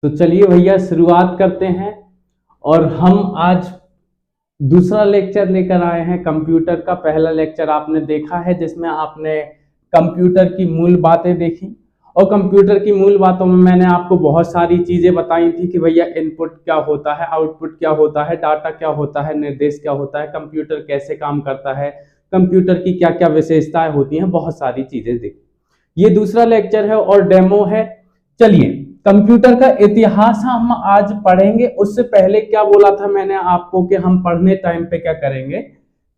तो चलिए भैया शुरुआत करते हैं। और हम आज दूसरा लेक्चर लेकर आए हैं। कंप्यूटर का पहला लेक्चर आपने देखा है जिसमें आपने कंप्यूटर की मूल बातें देखी, और कंप्यूटर की मूल बातों में मैंने आपको बहुत सारी चीजें बताई थी कि भैया इनपुट क्या होता है, आउटपुट क्या होता है, डाटा क्या होता है, निर्देश क्या होता है, कंप्यूटर कैसे काम करता है, कंप्यूटर की क्या क्या विशेषताएं होती हैं, बहुत सारी चीजें देखी। ये दूसरा लेक्चर है और डेमो है। चलिए कंप्यूटर का इतिहास हम आज पढ़ेंगे। उससे पहले क्या बोला था मैंने आपको कि हम पढ़ने टाइम पे क्या करेंगे,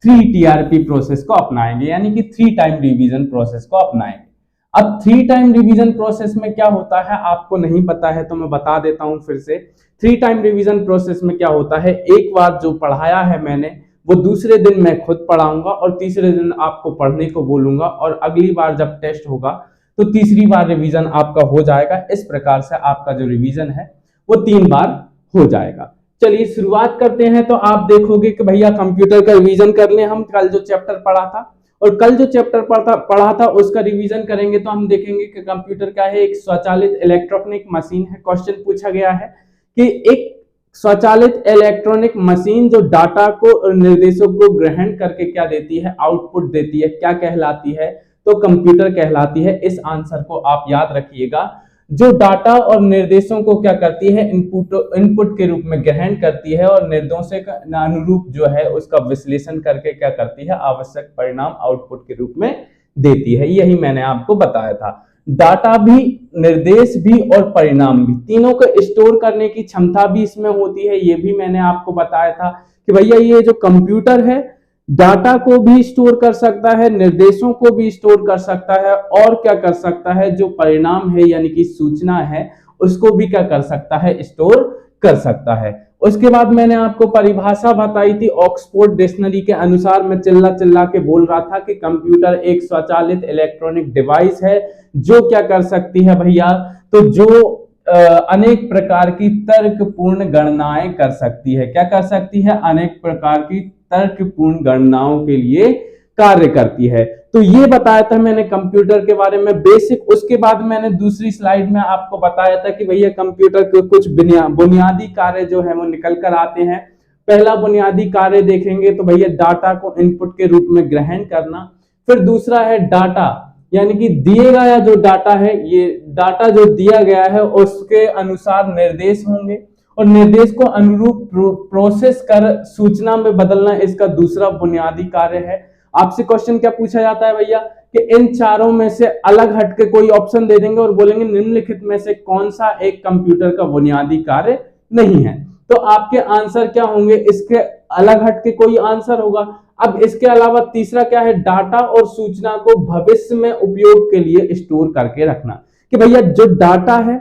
3 TRP प्रोसेस को अपनाएंगे, यानी कि 3 टाइम रिवीजन प्रोसेस को अपनाएंगे। अब 3 टाइम रिवीजन प्रोसेस में क्या होता है आपको नहीं पता है तो मैं बता देता हूं फिर से। 3 टाइम रिवीजन प्रोसेस में क्या होता है, एक बार जो पढ़ाया है मैंने वो दूसरे दिन मैं खुद पढ़ाऊंगा और तीसरे दिन आपको पढ़ने को बोलूंगा, और अगली बार जब टेस्ट होगा तो तीसरी बार रिवीजन आपका हो जाएगा। इस प्रकार से आपका जो रिवीजन है वो 3 बार हो जाएगा। चलिए शुरुआत करते हैं। तो आप देखोगे कि भैया कंप्यूटर का रिवीजन कर लें। हम कल जो चैप्टर पढ़ा था और कल जो चैप्टर पढ़ा था उसका रिवीजन करेंगे तो हम देखेंगे कि कंप्यूटर क्या है, एक स्वचालित इलेक्ट्रॉनिक मशीन है। क्वेश्चन पूछा गया है कि एक स्वचालित इलेक्ट्रॉनिक मशीन जो डाटा को और निर्देशों को ग्रहण करके क्या देती है, आउटपुट देती है, क्या कहलाती है, तो कंप्यूटर कहलाती है। इस आंसर को आप याद रखिएगा। जो डाटा और निर्देशों को क्या करती है, इनपुट के रूप में ग्रहण करती है और निर्देशों के अनुरूप जो है उसका विश्लेषण करके क्या करती है, आवश्यक परिणाम आउटपुट के रूप में देती है। यही मैंने आपको बताया था। डाटा भी, निर्देश भी और परिणाम भी, तीनों को स्टोर करने की क्षमता भी इसमें होती है। ये भी मैंने आपको बताया था कि भैया ये जो कंप्यूटर है डाटा को भी स्टोर कर सकता है, निर्देशों को भी स्टोर कर सकता है, और क्या कर सकता है, जो परिणाम है यानी कि सूचना है उसको भी क्या कर सकता है, स्टोर कर सकता है। उसके बाद मैंने आपको परिभाषा बताई थी ऑक्सफोर्ड डिक्शनरी के अनुसार। मैं चिल्ला चिल्ला के बोल रहा था कि कंप्यूटर एक स्वचालित इलेक्ट्रॉनिक डिवाइस है जो क्या कर सकती है भैया, तो जो अनेक प्रकार की तर्कपूर्ण गणनाएं कर सकती है। क्या कर सकती है, अनेक प्रकार की तर्कपूर्ण गणनाओं के लिए कार्य करती है। तो ये बताया था मैंने कंप्यूटर के बारे में बेसिक। उसके बाद मैंने दूसरी स्लाइड में आपको बताया था कि भैया कंप्यूटर के कुछ बुनियादी कार्य जो है वो निकल कर आते हैं। पहला बुनियादी कार्य देखेंगे तो भैया डाटा को इनपुट के रूप में ग्रहण करना। फिर दूसरा है डाटा, यानी कि दिए गया जो डाटा है, ये डाटा जो दिया गया है उसके अनुसार निर्देश होंगे और निर्देश को अनुरूप प्रोसेस कर सूचना में बदलना इसका दूसरा बुनियादी कार्य है। आपसे क्वेश्चन क्या पूछा जाता है भैया कि इन चारों में से अलग हटके कोई ऑप्शन दे देंगे और बोलेंगे निम्नलिखित में से कौन सा एक कंप्यूटर का बुनियादी कार्य नहीं है, तो आपके आंसर क्या होंगे, इसके अलग हटके कोई आंसर होगा। अब इसके अलावा तीसरा क्या है, डाटा और सूचना को भविष्य में उपयोग के लिए स्टोर करके रखना। कि भैया जो डाटा है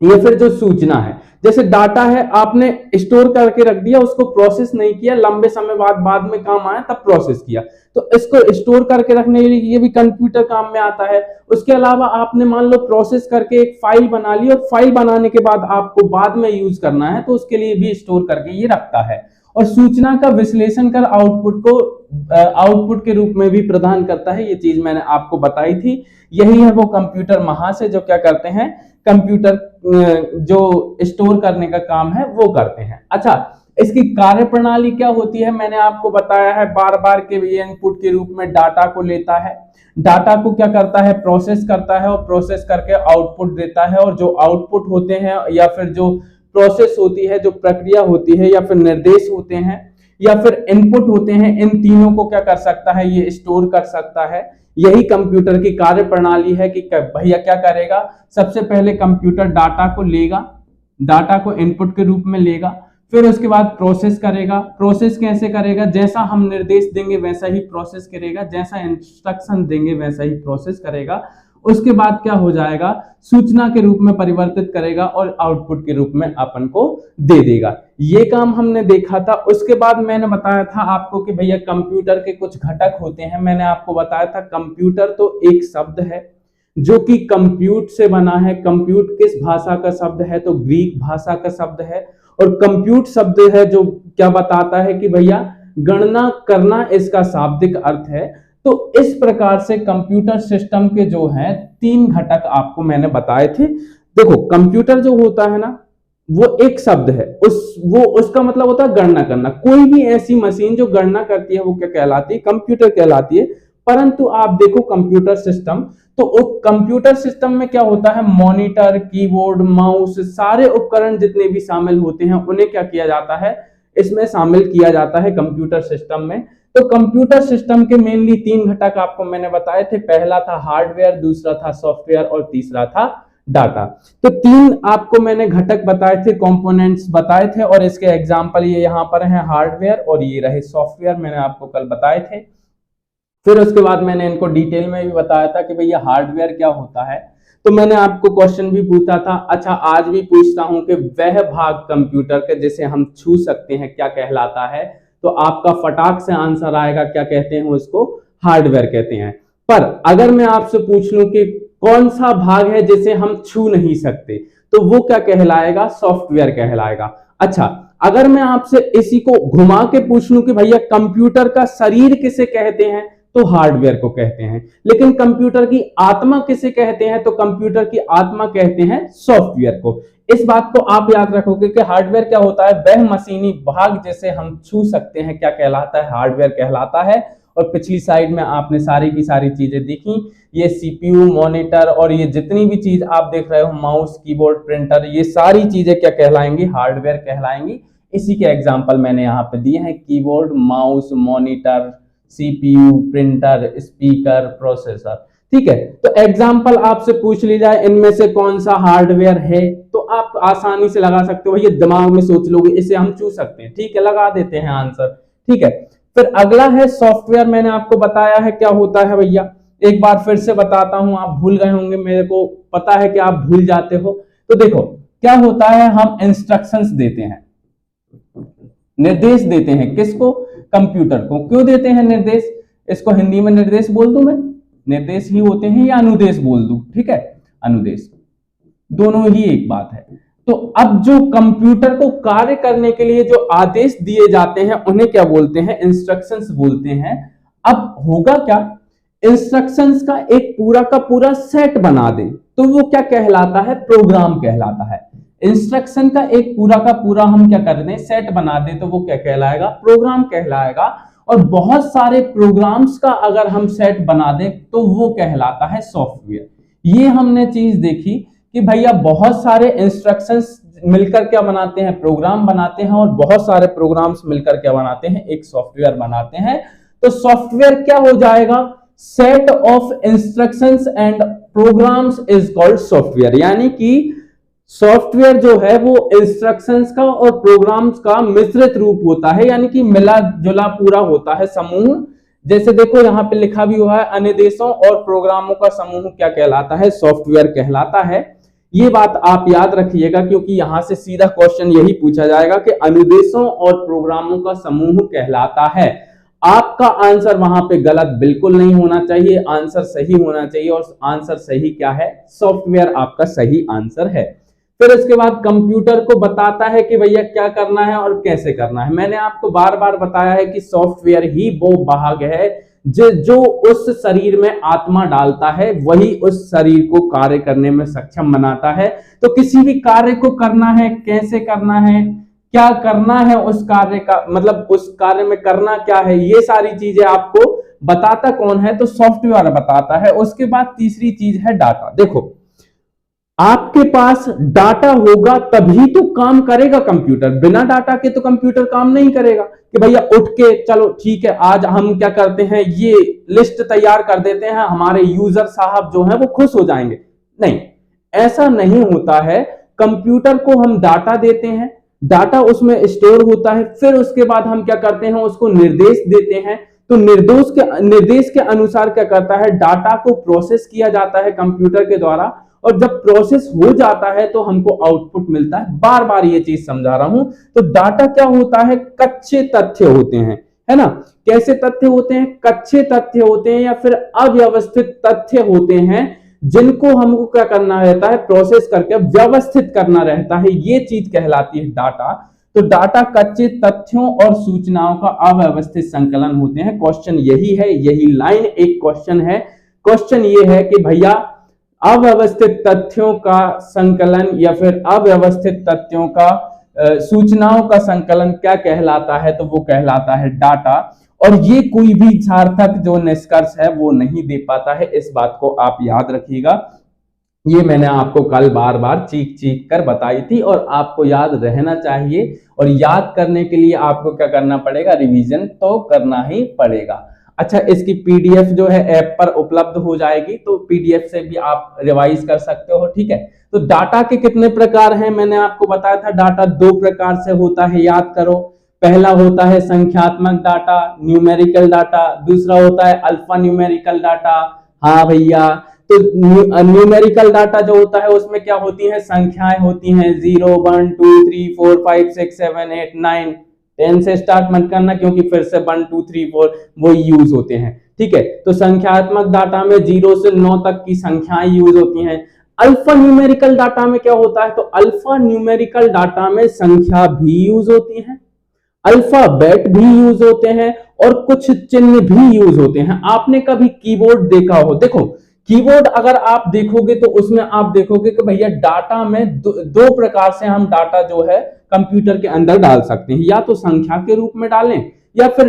या फिर जो सूचना है, जैसे डाटा है आपने स्टोर करके रख दिया, उसको प्रोसेस नहीं किया, लंबे समय बाद में काम आया तब प्रोसेस किया, तो इसको स्टोर करके रखने के लिए ये भी कंप्यूटर काम में आता है। उसके अलावा आपने मान लो प्रोसेस करके एक फाइल बना ली और फाइल बनाने के बाद आपको बाद में यूज करना है तो उसके लिए भी स्टोर करके ये रखता है। और सूचना का विश्लेषण कर आउटपुट के रूप में भी प्रदान करता है। ये चीज मैंने आपको बताई थी। यही है वो कंप्यूटर महाशय जो क्या करते हैं, कंप्यूटर जो स्टोर करने का काम है वो करते हैं। अच्छा, इसकी कार्य प्रणाली क्या होती है मैंने आपको बताया है बार बार के ये इनपुट के रूप में डाटा को लेता है, डाटा को क्या करता है, प्रोसेस करता है और प्रोसेस करके आउटपुट देता है। और जो आउटपुट होते हैं या फिर जो प्रोसेस होती है, जो प्रक्रिया होती है या फिर निर्देश होते हैं या फिर इनपुट होते हैं, इन तीनों को क्या कर सकता है, ये स्टोर कर सकता है। यही कंप्यूटर की कार्य प्रणाली है कि भैया क्या करेगा, सबसे पहले कंप्यूटर डाटा को लेगा, डाटा को इनपुट के रूप में लेगा, फिर उसके बाद प्रोसेस करेगा। प्रोसेस कैसे करेगा, जैसा हम निर्देश देंगे वैसा ही प्रोसेस करेगा, जैसा इंस्ट्रक्शन देंगे वैसा ही प्रोसेस करेगा। उसके बाद क्या हो जाएगा, सूचना के रूप में परिवर्तित करेगा और आउटपुट के रूप में अपन को दे देगा। ये काम हमने देखा था। उसके बाद मैंने बताया था आपको कि भैया कंप्यूटर के कुछ घटक होते हैं। मैंने आपको बताया था कंप्यूटर तो एक शब्द है जो कि कंप्यूट से बना है। कंप्यूट किस भाषा का शब्द है, तो ग्रीक भाषा का शब्द है। और कंप्यूट शब्द है जो क्या बताता है कि भैया गणना करना इसका शाब्दिक अर्थ है। तो इस प्रकार से कंप्यूटर सिस्टम के जो है 3 घटक आपको मैंने बताए थे। देखो कंप्यूटर जो होता है ना, वो एक शब्द है, उसका मतलब होता है गणना करना। कोई भी ऐसी मशीन जो गणना करती है वो क्या कहलाती है? कंप्यूटर कहलाती है। परंतु आप देखो कंप्यूटर सिस्टम, तो कंप्यूटर सिस्टम में क्या होता है? मॉनिटर, कीबोर्ड, माउस, सारे उपकरण जितने भी शामिल होते हैं उन्हें क्या किया जाता है? इसमें शामिल किया जाता है कंप्यूटर सिस्टम में। तो कंप्यूटर सिस्टम के मेनली 3 घटक आपको मैंने बताए थे। पहला था हार्डवेयर, दूसरा था सॉफ्टवेयर और तीसरा था डाटा। तो 3 आपको मैंने घटक बताए थे, कंपोनेंट्स बताए थे, और इसके एग्जांपल ये यहाँ पर है हार्डवेयर और ये रहे सॉफ्टवेयर, मैंने आपको कल बताए थे। फिर उसके बाद मैंने इनको डिटेल में भी बताया था कि भैया हार्डवेयर क्या होता है। तो मैंने आपको क्वेश्चन भी पूछा था, अच्छा आज भी पूछता हूं कि वह भाग कंप्यूटर के जिसे हम छू सकते हैं क्या कहलाता है? तो आपका फटाक से आंसर आएगा, क्या कहते हैं उसको? हार्डवेयर कहते हैं। पर अगर मैं आपसे पूछ लूं कि कौन सा भाग है जिसे हम छू नहीं सकते, तो वो क्या कहलाएगा? सॉफ्टवेयर कहलाएगा। अच्छा, अगर मैं आपसे इसी को घुमा के पूछ लूं कि भैया कंप्यूटर का शरीर किसे कहते हैं, तो हार्डवेयर को कहते हैं। लेकिन कंप्यूटर की आत्मा किसे कहते हैं? तो कंप्यूटर की आत्मा कहते हैं सॉफ्टवेयर को। इस बात को आप याद रखोगे कि हार्डवेयर क्या होता है? वह मशीनी भाग जिसे हम छू सकते हैं क्या कहलाता है? हार्डवेयर कहलाता है। और पिछली साइड में आपने सारी की सारी चीजें देखी, ये सीपीयू, मॉनिटर और ये जितनी भी चीज आप देख रहे हो, माउस, कीबोर्ड, प्रिंटर, ये सारी चीजें क्या कहलाएंगी? हार्डवेयर कहलाएंगी। इसी के एग्जाम्पल मैंने यहाँ पे दिए हैं, keyboard, mouse, monitor, CPU, printer, speaker, processor. ठीक है, तो एग्जाम्पल आपसे पूछ ली जाए इनमें से कौन सा हार्डवेयर है, तो आप आसानी से लगा सकते हो। ये दिमाग में सोच लोगे इसे हम छू सकते हैं, ठीक है, लगा देते हैं आंसर। ठीक है, फिर अगला है सॉफ्टवेयर। मैंने आपको बताया है क्या होता है भैया, एक बार फिर से बताता हूं, आप भूल गए होंगे, मेरे को पता है कि आप भूल जाते हो। तो देखो क्या होता है, हम इंस्ट्रक्शंस देते हैं, निर्देश देते हैं। किसको? कंप्यूटर को। क्यों देते हैं निर्देश? इसको हिंदी में निर्देश बोल दूं मैं? निर्देश ही होते हैं, या अनुदेश बोल दूं? ठीक है, अनुदेश, दोनों ही एक बात है। तो अब जो कंप्यूटर को कार्य करने के लिए जो आदेश दिए जाते हैं उन्हें क्या बोलते हैं? इंस्ट्रक्शंस बोलते हैं। अब होगा क्या, इंस्ट्रक्शंस का एक पूरा का पूरा सेट बना दे तो वो क्या कहलाता है? प्रोग्राम कहलाता है। इंस्ट्रक्शन का एक पूरा का पूरा हम क्या कर दें? सेट बना दे तो वो क्या कहलाएगा? प्रोग्राम कहलाएगा। और बहुत सारे प्रोग्राम्स का अगर हम सेट बना दें तो वो कहलाता है सॉफ्टवेयर। ये हमने चीज देखी कि भैया बहुत सारे इंस्ट्रक्शंस मिलकर क्या बनाते हैं? प्रोग्राम बनाते हैं। और बहुत सारे प्रोग्राम्स मिलकर क्या बनाते हैं? एक सॉफ्टवेयर बनाते हैं। तो सॉफ्टवेयर क्या हो जाएगा? Set of instructions and programs is called software. यानी कि सॉफ्टवेयर जो है वो इंस्ट्रक्शंस का और प्रोग्राम्स का मिश्रित रूप होता है, यानी कि मिला जुला पूरा होता है समूह। जैसे देखो यहाँ पे लिखा भी हुआ है, अनुदेशों और प्रोग्रामों का समूह क्या कहलाता है? सॉफ्टवेयर कहलाता है। ये बात आप याद रखिएगा, क्योंकि यहां से सीधा क्वेश्चन यही पूछा जाएगा कि अनुदेशों और प्रोग्रामों का समूह कहलाता है। आपका आंसर वहां पे गलत बिल्कुल नहीं होना चाहिए, आंसर सही होना चाहिए। और आंसर सही क्या है? सॉफ्टवेयर आपका सही आंसर है। फिर इसके बाद कंप्यूटर को बताता है कि भैया क्या करना है और कैसे करना है। मैंने आपको बार बार बताया है कि सॉफ्टवेयर ही वो भाग है जो उस शरीर में आत्मा डालता है, वही उस शरीर को कार्य करने में सक्षम बनाता है। तो किसी भी कार्य को करना है, कैसे करना है, क्या करना है उस कार्य का, मतलब उस कार्य में करना क्या है, ये सारी चीजें आपको बताता कौन है? तो सॉफ्टवेयर बताता है। उसके बाद तीसरी चीज है डाटा। देखो आपके पास डाटा होगा तभी तो काम करेगा कंप्यूटर, बिना डाटा के तो कंप्यूटर काम नहीं करेगा। कि भैया उठ के चलो ठीक है आज हम क्या करते हैं, ये लिस्ट तैयार कर देते हैं, हमारे यूजर साहब जो हैं वो खुश हो जाएंगे। नहीं, ऐसा नहीं होता है। कंप्यूटर को हम डाटा देते हैं, डाटा उसमें स्टोर होता है, फिर उसके बाद हम क्या करते हैं, उसको निर्देश देते हैं। तो निर्देश के अनुसार क्या करता है, डाटा को प्रोसेस किया जाता है कंप्यूटर के द्वारा। और जब प्रोसेस हो जाता है तो हमको आउटपुट मिलता है। बार बार ये चीज समझा रहा हूं। तो डाटा क्या होता है? कच्चे तथ्य होते हैं, है ना। कैसे तथ्य होते हैं? कच्चे तथ्य होते हैं या फिर अव्यवस्थित तथ्य होते हैं, जिनको हमको क्या करना रहता है? प्रोसेस करके व्यवस्थित करना रहता है। ये चीज कहलाती है डाटा। तो डाटा कच्चे तथ्यों और सूचनाओं का अव्यवस्थित संकलन होते हैं। क्वेश्चन यही है, यही लाइन एक क्वेश्चन है। क्वेश्चन ये है कि भैया अव्यवस्थित तथ्यों का संकलन या फिर अव्यवस्थित तथ्यों का सूचनाओं का संकलन क्या कहलाता है? तो वो कहलाता है डाटा। और ये कोई भी सार्थक जो निष्कर्ष है वो नहीं दे पाता है, इस बात को आप याद रखिएगा। ये मैंने आपको कल बार बार चीख चीख कर बताई थी और आपको याद रहना चाहिए। और याद करने के लिए आपको क्या करना पड़ेगा? रिवीजन तो करना ही पड़ेगा। अच्छा, इसकी पीडीएफ जो है ऐप पर उपलब्ध हो जाएगी, तो पीडीएफ से भी आप रिवाइज कर सकते हो। ठीक है, तो डाटा के कितने प्रकार हैं मैंने आपको बताया था। डाटा दो प्रकार से होता है, याद करो। पहला होता है संख्यात्मक डाटा, न्यूमेरिकल डाटा। दूसरा होता है अल्फा न्यूमेरिकल डाटा। हाँ भैया, तो न्यूमेरिकल डाटा जो होता है उसमें क्या होती है? संख्याएं होती हैं, 0 1 2 3 4 5 6 7 8 9 10 से स्टार्ट मत करना, क्योंकि फिर से 1 2 3 4 वो यूज होते हैं। ठीक है, तो संख्यात्मक डाटा में 0 से 9 तक की संख्याएं यूज होती हैं। अल्फा न्यूमेरिकल डाटा में क्या होता है? तो अल्फा न्यूमेरिकल डाटा में संख्या भी यूज होती है, अल्फाबेट भी यूज होते हैं और कुछ चिन्ह भी यूज होते हैं। आपने कभी कीबोर्ड देखा हो? देखो, कीबोर्ड अगर आप देखोगे तो उसमें आप देखोगे कि भैया डाटा में दो प्रकार से हम डाटा जो है कंप्यूटर के अंदर डाल सकते हैं, या तो संख्या के रूप में डालें या फिर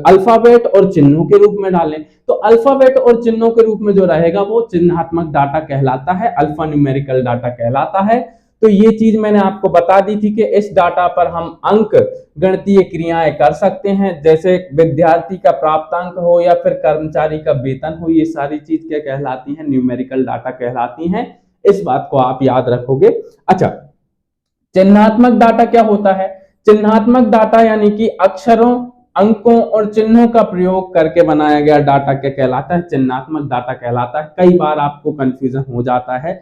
अल्फाबेट और चिन्हों के रूप में डालें। तो अल्फाबेट और चिन्हों के रूप में जो रहेगा वो चिन्हात्मक डाटा कहलाता है, अल्फा न्यूमेरिकल डाटा कहलाता है। तो ये चीज मैंने आपको बता दी थी कि इस डाटा पर हम अंक गणितीय क्रियाएं कर सकते हैं, जैसे विद्यार्थी का प्राप्तांक हो या फिर कर्मचारी का वेतन हो। ये सारी चीज क्या कहलाती हैं? न्यूमेरिकल डाटा कहलाती हैं। इस बात को आप याद रखोगे। अच्छा, चिन्हात्मक डाटा क्या होता है? चिन्हात्मक डाटा यानी कि अक्षरों, अंकों और चिन्हों का प्रयोग करके बनाया गया डाटा क्या कहलाता है? चिन्हात्मक डाटा कहलाता है। कई बार आपको कंफ्यूजन हो जाता है,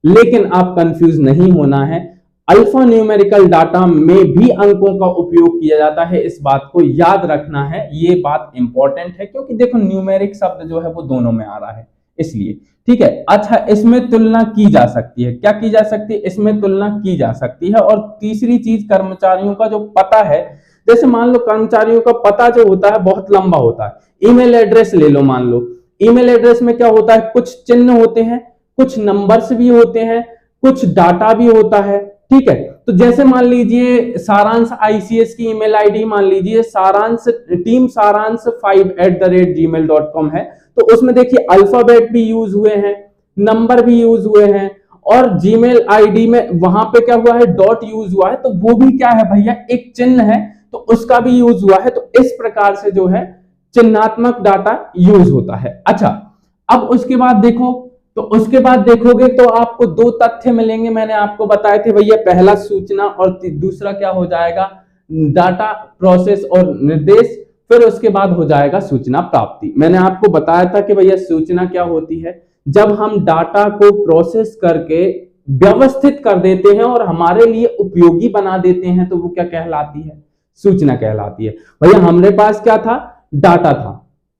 लेकिन आप कंफ्यूज नहीं होना है। अल्फा न्यूमेरिकल डाटा में भी अंकों का उपयोग किया जाता है, इस बात को याद रखना है। ये बात इंपॉर्टेंट है, क्योंकि देखो न्यूमेरिक शब्द जो है वो दोनों में आ रहा है, इसलिए। ठीक है, अच्छा, इसमें तुलना की जा सकती है। क्या की जा सकती है? इसमें तुलना की जा सकती है। और तीसरी चीज, कर्मचारियों का जो पता है, जैसे मान लो कर्मचारियों का पता जो होता है बहुत लंबा होता है। ईमेल एड्रेस ले लो, मान लो ईमेल एड्रेस में क्या होता है? कुछ चिन्ह होते हैं, कुछ नंबर्स भी होते हैं, कुछ डाटा भी होता है। ठीक है, तो जैसे मान लीजिए सारांश आईसीएस की ईमेल आईडी मान लीजिए सारांश टीम सारांश 5@gmail.com है, तो उसमें देखिए अल्फाबेट भी यूज हुए हैं, नंबर भी यूज हुए हैं, और जीमेल आईडी में वहां पे क्या हुआ है? डॉट यूज हुआ है, तो वो भी क्या है भैया? एक चिन्ह है, तो उसका भी यूज हुआ है। तो इस प्रकार से जो है चिन्हात्मक डाटा यूज होता है। अच्छा, अब उसके बाद देखो, तो उसके बाद देखोगे तो आपको दो तथ्य मिलेंगे, मैंने आपको बताए थे भैया। पहला सूचना और दूसरा क्या हो जाएगा? डाटा प्रोसेस और निर्देश। फिर उसके बाद हो जाएगा सूचना प्राप्ति। मैंने आपको बताया था कि भैया सूचना क्या होती है? जब हम डाटा को प्रोसेस करके व्यवस्थित कर देते हैं और हमारे लिए उपयोगी बना देते हैं, तो वो क्या कहलाती है? सूचना कहलाती है। भैया हमारे पास क्या था? डाटा था,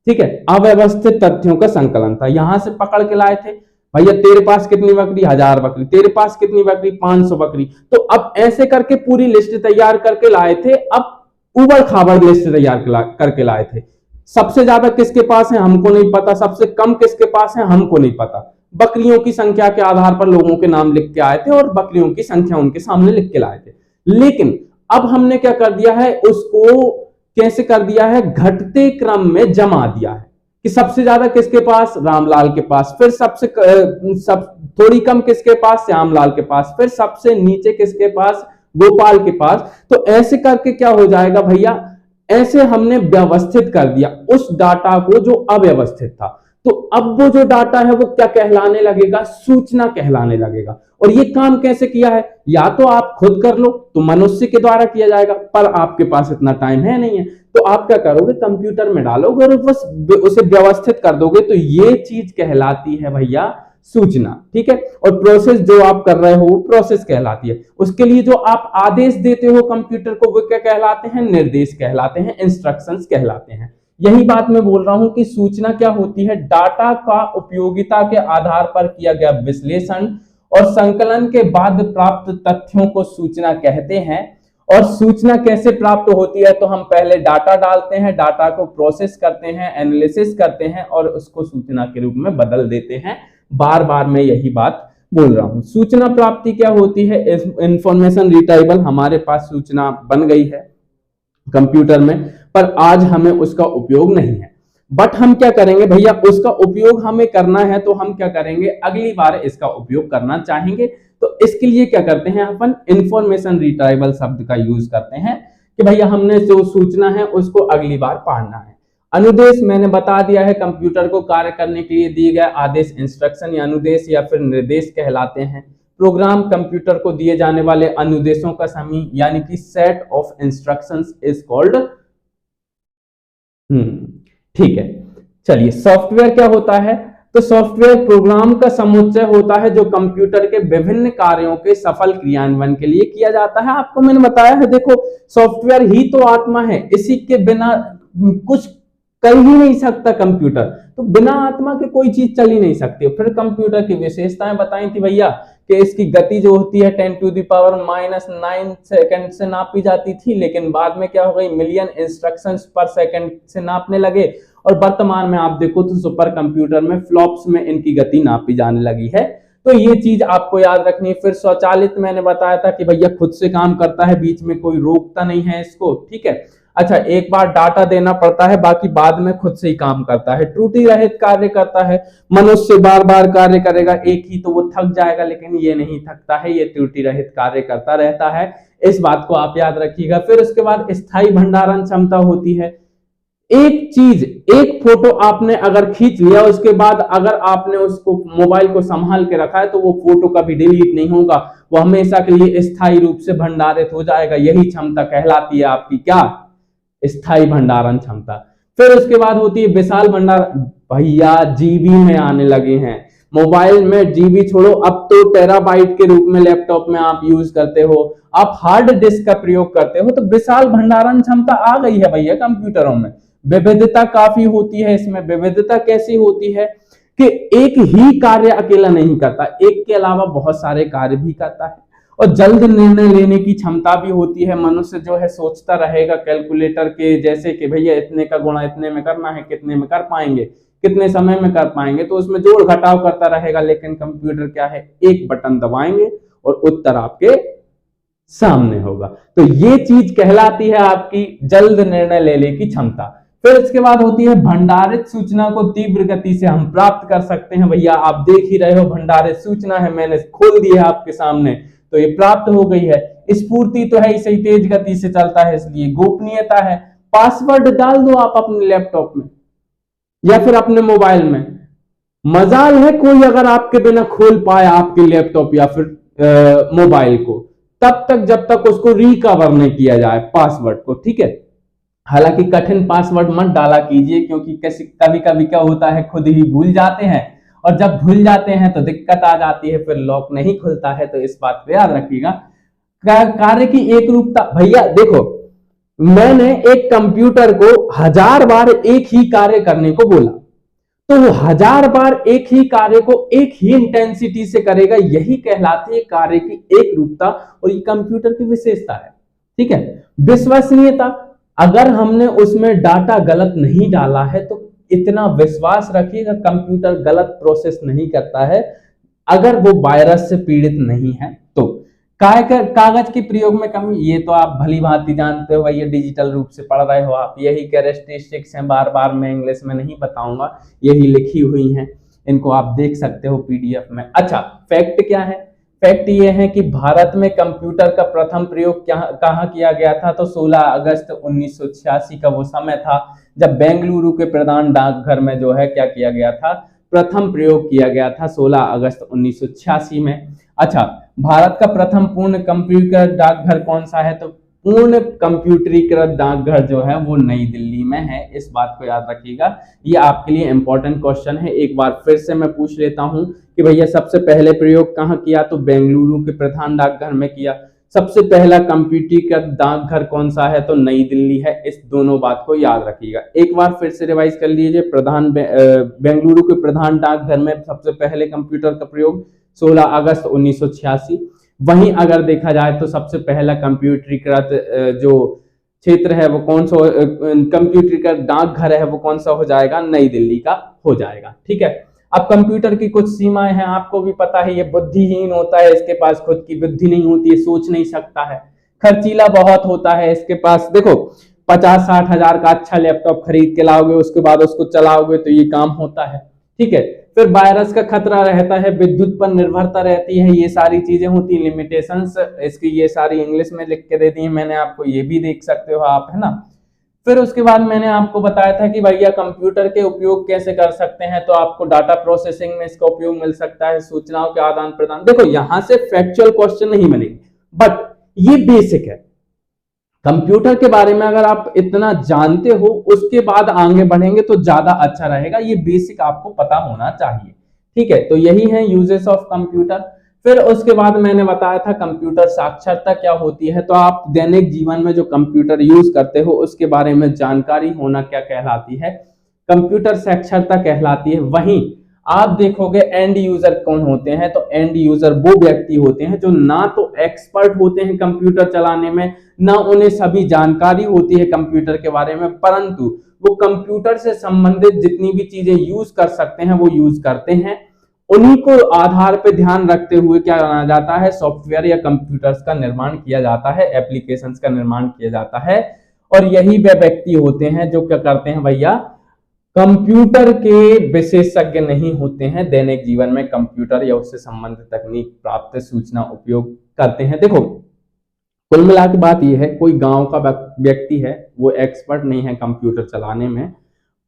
ठीक है, अव्यवस्थित तथ्यों का संकलन था। यहां से पकड़ के लाए थे, भैया तेरे पास कितनी बकरी? 1000 बकरी। तेरे पास कितनी बकरी? 500 बकरी। तो अब ऐसे करके पूरी लिस्ट तैयार करके लाए थे। अब उबड़ खाबड़ लिस्ट तैयार करके लाए थे। सबसे ज्यादा किसके पास है? हमको नहीं पता। सबसे कम किसके पास है? हमको नहीं पता। बकरियों की संख्या के आधार पर लोगों के नाम लिख के आए थे और बकरियों की संख्या उनके सामने लिख के लाए थे। लेकिन अब हमने क्या कर दिया है? उसको कैसे कर दिया है? घटते क्रम में जमा दिया है कि सबसे ज्यादा किसके पास? रामलाल के पास। फिर सबसे थोड़ी कम किसके पास? श्यामलाल के पास। फिर सबसे नीचे किसके पास? गोपाल के पास। तो ऐसे करके क्या हो जाएगा भैया? ऐसे हमने व्यवस्थित कर दिया उस डाटा को जो अव्यवस्थित था। तो अब वो जो डाटा है वो क्या कहलाने लगेगा? सूचना कहलाने लगेगा। और ये काम कैसे किया है? या तो आप खुद कर लो, तो मनुष्य के द्वारा किया जाएगा, पर आपके पास इतना टाइम है नहीं है, तो आप क्या करोगे? कंप्यूटर में डालोगे और बस उसे व्यवस्थित कर दोगे। तो ये चीज कहलाती है भैया सूचना। ठीक है, और प्रोसेस जो आप कर रहे हो वो प्रोसेस कहलाती है। उसके लिए जो आप आदेश देते हो कंप्यूटर को वो क्या कहलाते हैं? निर्देश कहलाते हैं, इंस्ट्रक्शंस कहलाते हैं। यही बात मैं बोल रहा हूं कि सूचना क्या होती है? डाटा का उपयोगिता के आधार पर किया गया विश्लेषण और संकलन के बाद प्राप्त तथ्यों को सूचना कहते हैं। और सूचना कैसे प्राप्त होती है? तो हम पहले डाटा डालते हैं, डाटा को प्रोसेस करते हैं, एनालिसिस करते हैं और उसको सूचना के रूप में बदल देते हैं। बार बार मैं यही बात बोल रहा हूं। सूचना प्राप्ति क्या होती है? इंफॉर्मेशन रिट्राइवल, हमारे पास सूचना बन गई है कंप्यूटर में, पर आज हमें उसका उपयोग नहीं है। बट हम क्या करेंगे भैया, उसका उपयोग हमें करना है तो हम क्या करेंगे, अगली बार इसका उपयोग करना चाहेंगे। तो इसके लिए क्या करते हैं, अपन इंफॉर्मेशन रिट्राइवल शब्द का यूज करते हैं कि भैया हमने जो सूचना है उसको अगली बार पढ़ना है। अनुदेश मैंने बता दिया है, कंप्यूटर को कार्य करने के लिए दिए गए आदेश इंस्ट्रक्शन या अनुदेश या फिर निर्देश कहलाते हैं। प्रोग्राम कंप्यूटर को दिए जाने वाले अनुदेशों का समूह यानी कि set of instructions is called. ठीक है, चलिए सॉफ्टवेयर क्या होता है? तो सॉफ्टवेयर प्रोग्राम का समुच्चय होता है जो कंप्यूटर के विभिन्न कार्यों के सफल क्रियान्वयन के लिए किया जाता है। आपको मैंने बताया है, देखो सॉफ्टवेयर ही तो आत्मा है, इसी के बिना कुछ कर ही नहीं सकता कंप्यूटर, तो बिना आत्मा के कोई चीज चल ही नहीं सकती। फिर कंप्यूटर की विशेषताएं बताई थी भैया कि इसकी गति जो होती है 10⁻⁹ सेकंड से नापी जाती थी, लेकिन बाद में क्या हो गई, मिलियन इंस्ट्रक्शंस पर सेकंड से नापने लगे। और वर्तमान में आप देखो तो सुपर कंप्यूटर में फ्लॉप्स में इनकी गति नापी जाने लगी है। तो ये चीज आपको याद रखनी है। फिर स्वचालित मैंने बताया था कि भैया खुद से काम करता है, बीच में कोई रोकता नहीं है इसको, ठीक है। अच्छा, एक बार डाटा देना पड़ता है, बाकी बाद में खुद से ही काम करता है। त्रुटि रहित कार्य करता है, मनुष्य बार बार कार्य करेगा एक ही तो वो थक जाएगा, लेकिन ये नहीं थकता है, ये त्रुटि रहित कार्य करता रहता है। इस बात को आप याद रखिएगा। फिर उसके बाद स्थायी भंडारण क्षमता होती है। एक चीज, एक फोटो आपने अगर खींच लिया, उसके बाद अगर आपने उसको मोबाइल को संभाल के रखा है तो वो फोटो कभी डिलीट नहीं होगा, वो हमेशा के लिए स्थायी रूप से भंडारित हो जाएगा। यही क्षमता कहलाती है आपकी क्या, स्थायी भंडारण क्षमता। फिर उसके बाद होती है विशाल भंडारण। भैया जीबी में आने लगे हैं, मोबाइल में जीबी छोड़ो, अब तो टेराबाइट के रूप में लैपटॉप में आप यूज करते हो, आप हार्ड डिस्क का प्रयोग करते हो, तो विशाल भंडारण क्षमता आ गई है भैया कंप्यूटरों में। विविधता काफी होती है इसमें। विविधता कैसी होती है कि एक ही कार्य अकेला नहीं करता, एक के अलावा बहुत सारे कार्य भी करता है। और जल्द निर्णय लेने की क्षमता भी होती है। मनुष्य जो है सोचता रहेगा कैलकुलेटर के जैसे कि भैया इतने का गुणा इतने में करना है, कितने में कर पाएंगे, कितने समय में कर पाएंगे, तो उसमें जोड़ घटाव करता रहेगा। लेकिन कंप्यूटर क्या है, एक बटन दबाएंगे और उत्तर आपके सामने होगा। तो ये चीज कहलाती है आपकी जल्द निर्णय लेने की क्षमता। फिर इसके बाद होती है भंडारित सूचना को तीव्र गति से हम प्राप्त कर सकते हैं। भैया आप देख ही रहे हो, भंडारित सूचना है, मैंने खोल दी है आपके सामने, तो ये प्राप्त हो गई है। स्फूर्ति तो है, इसे तेज गति से चलता है, इसलिए गोपनीयता है। पासवर्ड डाल दो आप अपने लैपटॉप में या फिर अपने मोबाइल में, मजाल है कोई अगर आपके बिना खोल पाए आपके लैपटॉप या फिर मोबाइल को, तब तक जब तक उसको रिकवर नहीं किया जाए पासवर्ड को, ठीक है। हालांकि कठिन पासवर्ड मत डाला कीजिए, क्योंकि कभी कभी क्या होता है, खुद ही भूल जाते हैं, और जब भूल जाते हैं तो दिक्कत आ जाती है, फिर लॉक नहीं खुलता है। तो इस बात को याद रखिएगा। कार्य की एक रूपता, भैया देखो मैंने एक कंप्यूटर को 1000 बार एक ही कार्य करने को बोला, तो वो 1000 बार एक ही कार्य को एक ही इंटेंसिटी से करेगा। यही कहलाती है कार्य की एक रूपता, और ये कंप्यूटर की विशेषता है, ठीक है। विश्वसनीयता, अगर हमने उसमें डाटा गलत नहीं डाला है तो इतना विश्वास रखिएगा कंप्यूटर गलत प्रोसेस नहीं करता है, अगर वो वायरस से पीड़ित नहीं है तो। कागज के प्रयोग में कमी, ये तो आप भली भांति जानते हो, ये डिजिटल रूप से पढ़ रहे हो आप, यही कैरेक्टरिस्टिक्स हैं, बार बार मैं इंग्लिश में नहीं बताऊंगा, यही लिखी हुई हैं, इनको आप देख सकते हो पीडीएफ में। अच्छा, फैक्ट क्या है? फैक्ट ये है कि भारत में कंप्यूटर का प्रथम प्रयोग कहाँ किया गया था, तो 16 अगस्त 1986 का वो समय था जब बेंगलुरु के प्रधान डाकघर में जो है क्या किया गया था, प्रथम प्रयोग किया गया था 16 अगस्त 1986 में। अच्छा, भारत का प्रथम पूर्ण कंप्यूटर डाकघर कौन सा है, तो पूर्ण कंप्यूटरीकृत डाकघर जो है वो नई दिल्ली में है। इस बात को याद रखिएगा, ये आपके लिए इंपॉर्टेंट क्वेश्चन है। एक बार फिर से मैं पूछ लेता हूं कि भैया सबसे पहले प्रयोग कहाँ किया, तो बेंगलुरु के प्रधान डाकघर में किया। सबसे पहला कंप्यूटरीकृत डाकघर कौन सा है, तो नई दिल्ली है। इस दोनों बात को याद रखिएगा। एक बार फिर से रिवाइज कर लीजिए, बेंगलुरु के प्रधान डाकघर में सबसे पहले कंप्यूटर का प्रयोग 16 अगस्त 1986। वहीं अगर देखा जाए तो सबसे पहला कंप्यूटरीकृत जो क्षेत्र है वो कौन सा, कंप्यूटरीकृत डाकघर है वो कौन सा हो जाएगा, नई दिल्ली का हो जाएगा, ठीक है। अब कंप्यूटर की कुछ सीमाएं हैं, आपको भी पता है, ये बुद्धिहीन होता है, इसके पास खुद की बुद्धि नहीं होती है, सोच नहीं सकता है, खर्चीला बहुत होता है इसके पास। देखो 50-60 हजार का अच्छा लैपटॉप खरीद के लाओगे, उसके बाद उसको चलाओगे तो ये काम होता है, ठीक है। फिर वायरस का खतरा रहता है, विद्युत पर निर्भरता रहती है, ये सारी चीजें होती है, लिमिटेशंस इसकी ये सारी इंग्लिश में लिख के दे दी है मैंने आपको, ये भी देख सकते हो आप, है ना। फिर उसके बाद मैंने आपको बताया था कि भैया कंप्यूटर के उपयोग कैसे कर सकते हैं, तो आपको डाटा प्रोसेसिंग में इसका उपयोग मिल सकता है, सूचनाओं के आदान प्रदान। देखो यहां से फैक्चुअल क्वेश्चन नहीं बनेंगे, बट ये बेसिक है। कंप्यूटर के बारे में अगर आप इतना जानते हो, उसके बाद आगे बढ़ेंगे तो ज्यादा अच्छा रहेगा, ये बेसिक आपको पता होना चाहिए, ठीक है। तो यही है यूजेस ऑफ कंप्यूटर। फिर उसके बाद मैंने बताया था कंप्यूटर साक्षरता क्या होती है, तो आप दैनिक जीवन में जो कंप्यूटर यूज करते हो उसके बारे में जानकारी होना क्या कहलाती है, कंप्यूटर साक्षरता कहलाती है। वहीं आप देखोगे एंड यूजर कौन होते हैं, तो एंड यूजर वो व्यक्ति होते हैं जो ना तो एक्सपर्ट होते हैं कंप्यूटर चलाने में, ना उन्हें सभी जानकारी होती है कंप्यूटर के बारे में, परंतु वो कंप्यूटर से संबंधित जितनी भी चीजें यूज कर सकते हैं वो यूज करते हैं। उन्हीं को आधार पे ध्यान रखते हुए क्या माना जाता है, सॉफ्टवेयर या कंप्यूटर्स का निर्माण किया जाता है, एप्लीकेशंस का निर्माण किया जाता है। और यही वे व्यक्ति होते हैं जो क्या करते हैं भैया, कंप्यूटर के विशेषज्ञ नहीं होते हैं, दैनिक जीवन में कंप्यूटर या उससे संबंधित तकनीक प्राप्त सूचना उपयोग करते हैं। देखो कुल मिला के बात यह है, कोई गांव का व्यक्ति है, वो एक्सपर्ट नहीं है कंप्यूटर चलाने में,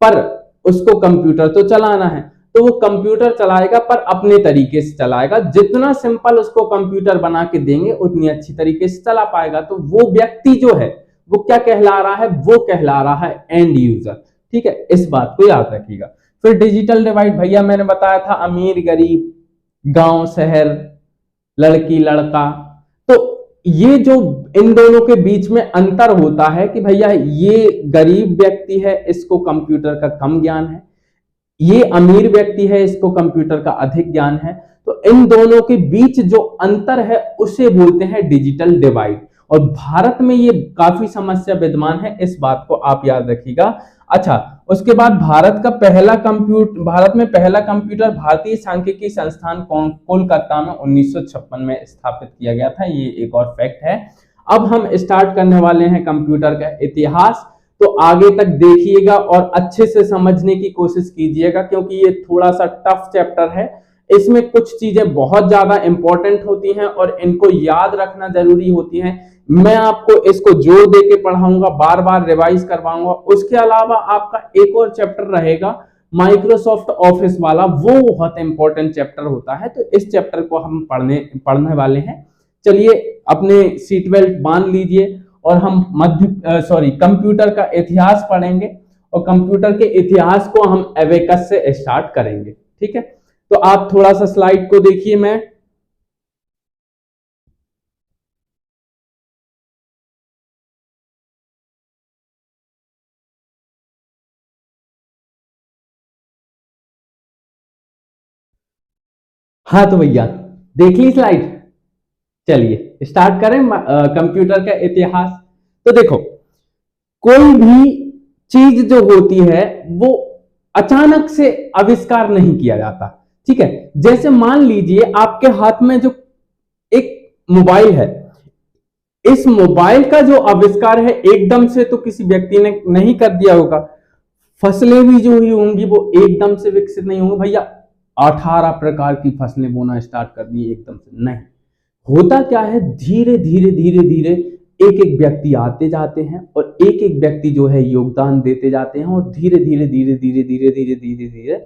पर उसको कंप्यूटर तो चलाना है, तो वो कंप्यूटर चलाएगा पर अपने तरीके से चलाएगा, जितना सिंपल उसको कंप्यूटर बना के देंगे उतनी अच्छी तरीके से चला पाएगा। तो वो व्यक्ति जो है वो क्या कहला रहा है, वो कहला रहा है एंड यूजर, ठीक है, इस बात को याद रखिएगा। फिर डिजिटल डिवाइड, भैया मैंने बताया था अमीर गरीब, गांव शहर, लड़की लड़का, तो ये जो इन दोनों के बीच में अंतर होता है कि भैया ये गरीब व्यक्ति है, इसको कंप्यूटर का कम ज्ञान है, ये अमीर व्यक्ति है, इसको कंप्यूटर का अधिक ज्ञान है। तो इन दोनों के बीच जो अंतर है उसे बोलते हैं डिजिटल डिवाइड, और भारत में ये काफी समस्या विद्यमान है, इस बात को आप याद रखिएगा। अच्छा, उसके बाद भारत में पहला कंप्यूटर भारतीय सांख्यिकी संस्थान कोलकाता में 1956 में स्थापित किया गया था, ये एक और फैक्ट है। अब हम स्टार्ट करने वाले हैं कंप्यूटर का इतिहास, तो आगे तक देखिएगा और अच्छे से समझने की कोशिश कीजिएगा, क्योंकि ये थोड़ा सा टफ चैप्टर है, इसमें कुछ चीजें बहुत ज्यादा इंपॉर्टेंट होती हैं और इनको याद रखना जरूरी होती है। मैं आपको इसको जोर दे के पढ़ाऊंगा, बार बार रिवाइज करवाऊंगा। उसके अलावा आपका एक और चैप्टर रहेगा माइक्रोसॉफ्ट ऑफिस वाला, वो बहुत इंपॉर्टेंट चैप्टर होता है, तो इस चैप्टर को हम पढ़ने वाले हैं। चलिए अपने सीट बेल्ट बांध लीजिए और हम कंप्यूटर का इतिहास पढ़ेंगे, और कंप्यूटर के इतिहास को हम एबेकस से स्टार्ट करेंगे, ठीक है। तो आप थोड़ा सा स्लाइड को देखिए, मैं हाँ तो भैया देख ली स्लाइड, चलिए स्टार्ट करें कंप्यूटर का इतिहास। तो देखो कोई भी चीज जो होती है वो अचानक से आविष्कार नहीं किया जाता, ठीक है। जैसे मान लीजिए आपके हाथ में जो एक मोबाइल है, इस मोबाइल का जो आविष्कार है एकदम से तो किसी व्यक्ति ने नहीं कर दिया होगा, फसलें भी जो हुई होंगी वो एकदम से विकसित नहीं होंगी, भैया 18 प्रकार की फसलें बोना स्टार्ट कर दी एकदम से नहीं। होता क्या है, धीरे धीरे धीरे धीरे एक एक व्यक्ति आते जाते हैं और एक एक व्यक्ति जो है योगदान देते जाते हैं, और धीरे धीरे धीरे धीरे धीरे धीरे धीरे धीरे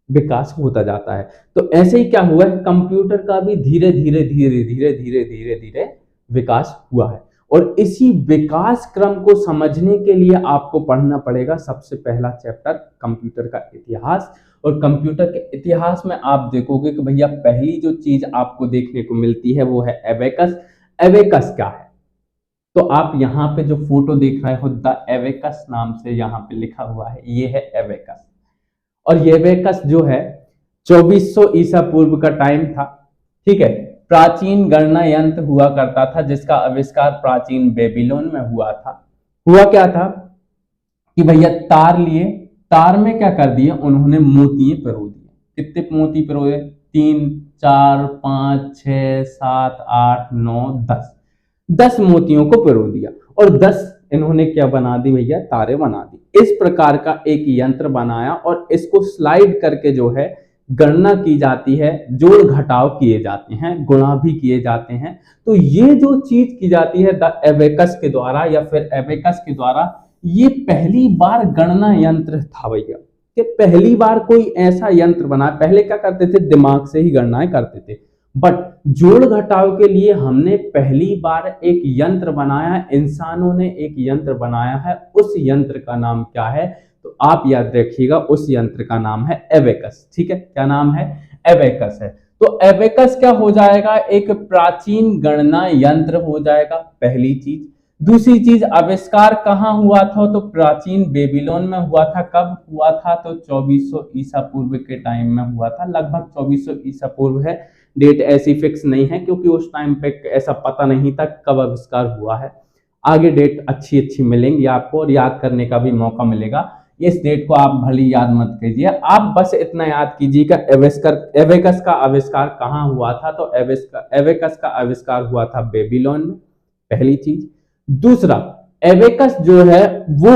विकास होता जाता है। तो ऐसे ही क्या हुआ है, कंप्यूटर का भी धीरे धीरे धीरे धीरे धीरे धीरे धीरे विकास हुआ है। और इसी विकास क्रम को समझने के लिए आपको पढ़ना पड़ेगा सबसे पहला चैप्टर कंप्यूटर का इतिहास। और कंप्यूटर के इतिहास में आप देखोगे कि भैया पहली जो चीज आपको देखने को मिलती है वो है एबेकस। एबेकस क्या है, तो आप यहाँ पे जो फोटो देख रहे हो द एबेकस नाम से यहाँ पे लिखा हुआ है, ये है एबेकस। और ये एबेकस जो है 2400 ईसा पूर्व का टाइम था, ठीक है। प्राचीन गणना यंत्र हुआ करता था जिसका आविष्कार प्राचीन बेबीलोन में हुआ था। हुआ क्या था कि भैया तार लिए, तार में क्या कर दिए उन्होंने मोतिये पिरो दिए, कितने मोती पिरोए? 3 4 5 6 7 8 9 10, 10 मोतियों को पिरो दिया और 10 इन्होंने क्या बना दी भैया? तारे बना दी। इस प्रकार का एक यंत्र बनाया और इसको स्लाइड करके जो है गणना की जाती है, जोड़ घटाव किए जाते हैं, गुणा भी किए जाते हैं। तो ये जो चीज की जाती है द एबेकस के द्वारा या फिर एबेकस के द्वारा, ये पहली बार गणना यंत्र था भैया, कि पहली बार कोई ऐसा यंत्र बना। पहले क्या करते थे? दिमाग से ही गणनाएं करते थे, बट जोड़ घटाव के लिए हमने पहली बार एक यंत्र बनाया, इंसानों ने एक यंत्र बनाया है। उस यंत्र का नाम क्या है? तो आप याद रखिएगा, उस यंत्र का नाम है एबेकस। ठीक है, क्या नाम है? एबेकस है। तो एबेकस क्या हो जाएगा? एक प्राचीन गणना यंत्र हो जाएगा, पहली चीज। दूसरी चीज, आविष्कार कहाँ हुआ था? तो प्राचीन बेबीलोन में हुआ था। कब हुआ था? तो 2400 ईसा पूर्व के टाइम में हुआ था, लगभग 2400 ईसा पूर्व है। डेट ऐसी फिक्स नहीं है क्योंकि उस टाइम पे ऐसा पता नहीं था कब आविष्कार हुआ है। आगे डेट अच्छी अच्छी मिलेंगी आपको और याद करने का भी मौका मिलेगा। इस डेट को आप भली याद मत कीजिए, आप बस इतना याद कीजिएगा एबेकस का आविष्कार कहाँ हुआ था? तो एबेकस का आविष्कार हुआ था बेबीलोन में, पहली चीज। दूसरा, एबेकस जो है वो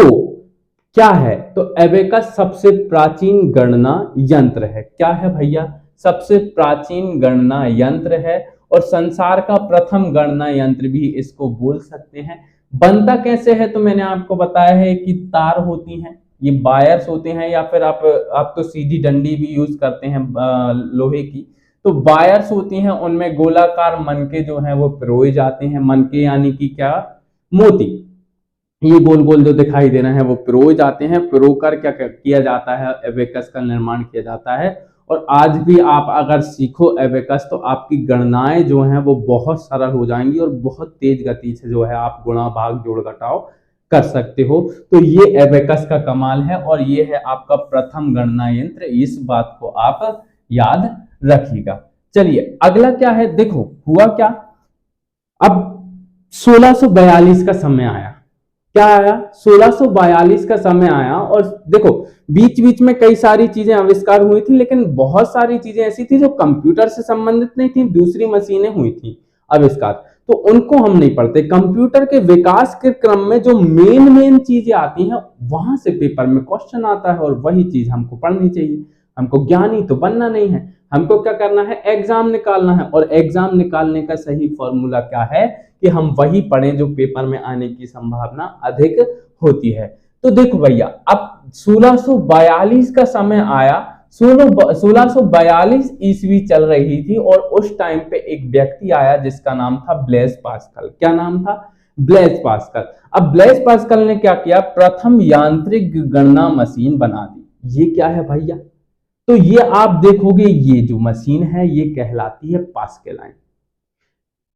क्या है? तो एबेकस सबसे प्राचीन गणना यंत्र है। क्या है भैया? सबसे प्राचीन गणना यंत्र है और संसार का प्रथम गणना यंत्र भी इसको बोल सकते हैं। बनता कैसे है? तो मैंने आपको बताया है कि तार होती हैं, ये वायर्स होते हैं, या फिर आप तो सीधी डंडी भी यूज करते हैं लोहे की। तो वायर्स होती हैं, उनमें गोलाकार मनके जो हैं वो पिरोए जाते हैं। मनके यानी कि क्या? मोती। ये गोल गोल जो दिखाई दे रहे हैं वो पिरोए जाते हैं। पिरो कर क्या किया जाता है? एबेकस का निर्माण किया जाता है। और आज भी आप अगर सीखो एबेकस तो आपकी गणनाएं जो हैं वो बहुत सरल हो जाएंगी और बहुत तेज गति से जो है आप गुणा भाग जोड़ घटाव कर सकते हो। तो ये एबेकस का कमाल है और ये है आपका प्रथम गणना यंत्र। इस बात को आप याद रखिएगा। चलिए अगला क्या है? देखो हुआ क्या, अब 1642 का समय आया। क्या आया? 1642 का समय आया और देखो बीच बीच में कई सारी चीजें आविष्कार हुई थी, लेकिन बहुत सारी चीजें ऐसी थी जो कंप्यूटर से संबंधित नहीं थी, दूसरी मशीनें हुई थी आविष्कार, तो उनको हम नहीं पढ़ते। कंप्यूटर के विकास के क्रम में जो मेन चीजें आती हैं वहां से पेपर में क्वेश्चन आता है और वही चीज हमको पढ़नी चाहिए। हमको ज्ञानी तो बनना नहीं है, हमको क्या करना है? एग्जाम निकालना है। और एग्जाम निकालने का सही फॉर्मूला क्या है? कि हम वही पढ़ें जो पेपर में आने की संभावना अधिक होती है। तो देखो भैया, अब 1642 का समय आया। 1642 ईस्वी चल रही थी और उस टाइम पे एक व्यक्ति आया जिसका नाम था ब्लेज पास्कल। क्या नाम था? Blaise Pascal. अब ब्लेज पास्कल ने क्या किया? प्रथम यांत्रिक गणना मशीन बना दी। ये क्या है भैया? तो ये आप देखोगे, ये जो मशीन है ये कहलाती है पास्कलाइन।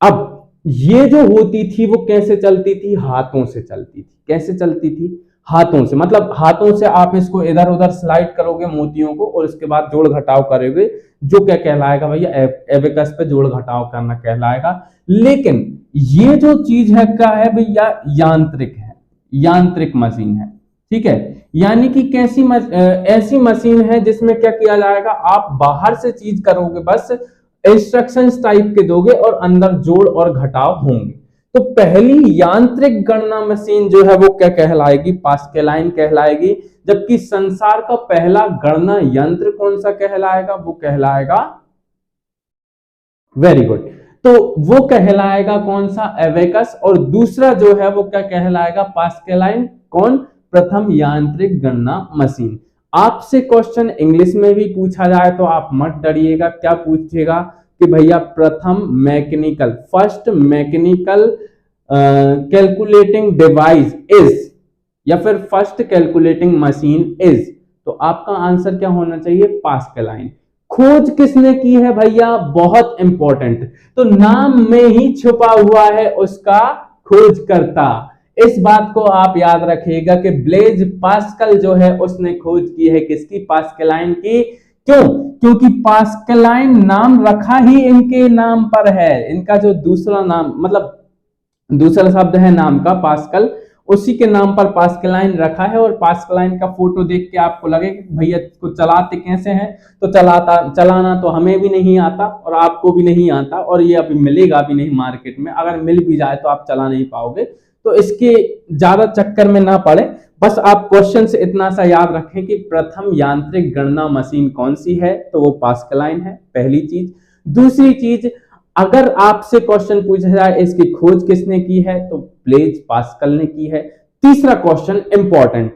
अब ये जो होती थी वो कैसे चलती थी? हाथों से चलती थी। कैसे चलती थी? हाथों से, मतलब हाथों से आप इसको इधर उधर स्लाइड करोगे मोतियों को और उसके बाद जोड़ घटाव करोगे, जो क्या कहलाएगा भैया? एबेकस पे जोड़ घटाव करना कहलाएगा। लेकिन ये जो चीज है क्या है भैया? यांत्रिक है, यांत्रिक मशीन है। ठीक है, यानी कि कैसी ऐसी मशीन है जिसमें क्या किया जाएगा? आप बाहर से चीज करोगे, बस इंस्ट्रक्शंस टाइप के दोगे और अंदर जोड़ और घटाव होंगे। तो पहली यांत्रिक गणना मशीन जो है वो क्या कहलाएगी? पास्कलाइन कहलाएगी। जबकि संसार का पहला गणना यंत्र कौन सा कहलाएगा? वो कहलाएगा, वेरी गुड, तो वो कहलाएगा कौन सा? एबेकस। और दूसरा जो है वो क्या कहलाएगा? पास्कलाइन। कौन? प्रथम यांत्रिक गणना मशीन। आपसे क्वेश्चन इंग्लिश में भी पूछा जाए तो आप मत डरिएगा। क्या पूछेगा? कि भैया प्रथम mechanical, first mechanical calculating device is, या फिर फर्स्ट कैलकुलेटिंग मशीन इज। तो आपका आंसर क्या होना चाहिए? पास्कलाइन। खोज किसने की है भैया? बहुत इंपॉर्टेंट, तो नाम में ही छुपा हुआ है उसका खोजकर्ता। इस बात को आप याद रखिएगा कि ब्लेज पास्कल जो है उसने खोज की है किसकी? पास्कलाइन की। क्यों? क्योंकि पास्कलाइन नाम रखा ही इनके नाम पर है। इनका जो दूसरा नाम, मतलब दूसरा शब्द है नाम का पास्कल, उसी के नाम पर पास्कलाइन रखा है। और पास्कलाइन का फोटो देख के आपको लगे कि भैया इसको चलाते कैसे हैं, तो चलाना तो हमें भी नहीं आता और आपको भी नहीं आता, और ये अभी मिलेगा भी नहीं मार्केट में। अगर मिल भी जाए तो आप चला नहीं पाओगे, तो इसके ज्यादा चक्कर में ना पड़े। बस आप क्वेश्चन से इतना सा याद रखें कि प्रथम यांत्रिक गणना मशीन कौन सी है, तो वो पास्कलाइन है, पहली चीज। दूसरी चीज, अगर आपसे क्वेश्चन पूछा जाए इसकी खोज किसने की है, तो ब्लेज पास्कल ने की है। तीसरा क्वेश्चन इंपॉर्टेंट,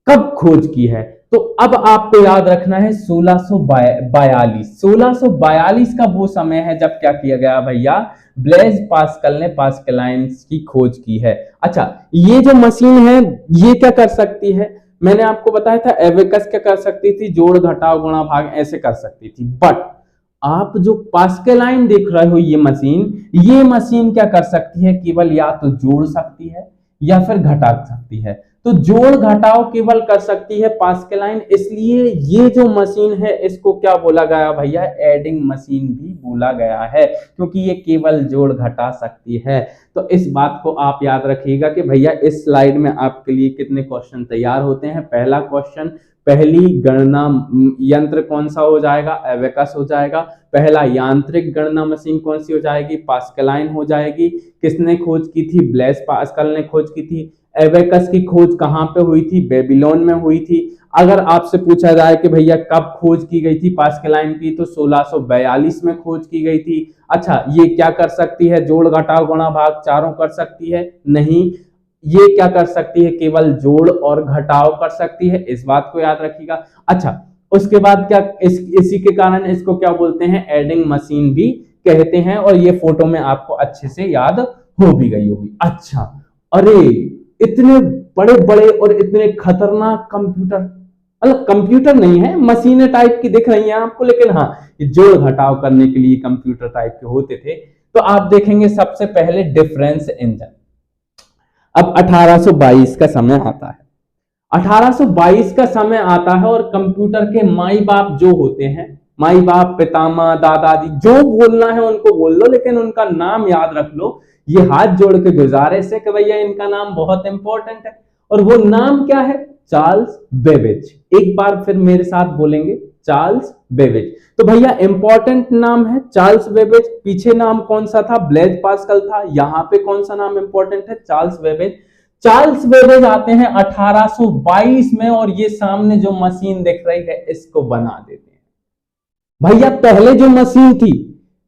कब खोज की है, तो अब आपको याद रखना है 1642। 1642 का वो समय है जब क्या किया गया भैया, ब्लेज पास्कल ने पास्कलाइन की खोज की है। अच्छा, ये जो मशीन है ये क्या कर सकती है, मैंने आपको बताया था एबेकस क्या कर सकती थी, जोड़ घटाव गुणा भाग ऐसे कर सकती थी। बट आप जो पास्कलाइन देख रहे हो ये मशीन क्या कर सकती है, केवल या तो जोड़ सकती है या फिर घटा सकती है। तो जोड़ घटाव केवल कर सकती है पास्कलाइन, इसलिए ये जो मशीन है इसको क्या बोला गया भैया, एडिंग मशीन भी बोला गया है, क्योंकि ये केवल जोड़ घटा सकती है। तो इस बात को आप याद रखिएगा कि भैया इस स्लाइड में आपके लिए कितने क्वेश्चन तैयार होते हैं। पहला क्वेश्चन, पहली गणना यंत्र कौन सा हो जाएगा, एबेकस हो जाएगा। पहला यांत्रिक गणना मशीन कौन सी हो जाएगी, पास्कलाइन हो जाएगी। किसने खोज की थी, ब्लेज पास्कल ने खोज की थी। एबेकस की खोज कहां पे हुई थी, बेबीलोन में हुई थी। अगर आपसे पूछा जाए कि भैया कब खोज की गई थी पास्कलाइन की, तो 1642 में खोज की गई थी। अच्छा, ये क्या कर सकती है, जोड़ घटाव गुणा भाग चारों कर सकती है, नहीं। ये क्या कर सकती है, केवल जोड़ और घटाव कर सकती है, इस बात को याद रखिएगा। अच्छा, उसके बाद क्या इसी के कारण इसको क्या बोलते हैं, एडिंग मशीन भी कहते हैं, और ये फोटो में आपको अच्छे से याद हो भी गई होगी। अच्छा, अरे इतने बड़े बड़े और इतने खतरनाक कंप्यूटर, मतलब कंप्यूटर नहीं है, मशीनें टाइप की दिख रही हैं आपको, लेकिन हाँ ये जोड़ घटाव करने के लिए कंप्यूटर टाइप के होते थे। तो आप देखेंगे सबसे पहले डिफरेंस इंजन। अब 1822 का समय आता है, 1822 का समय आता है, और कंप्यूटर के माई बाप जो होते हैं, माई बाप, पितामह, दादाजी, जो बोलना है उनको बोल लो, लेकिन उनका नाम याद रख लो। ये हाथ जोड़ के गुजारिश है कि भैया इनका नाम बहुत इंपॉर्टेंट है, और वो नाम क्या है, चार्ल्स बेबेज। एक बार फिर मेरे साथ बोलेंगे, चार्ल्स बेबेज। तो भैया इंपॉर्टेंट नाम है चार्ल्स बेबेज। पीछे नाम कौन सा था, ब्लेज पास्कल था। यहाँ पे कौन सा नाम इंपॉर्टेंट है, चार्ल्स बेबेज। चार्ल्स बेबेज आते हैं 1822 में, और ये सामने जो मशीन दिख रही है इसको बना देते हैं। भैया पहले जो मशीन थी,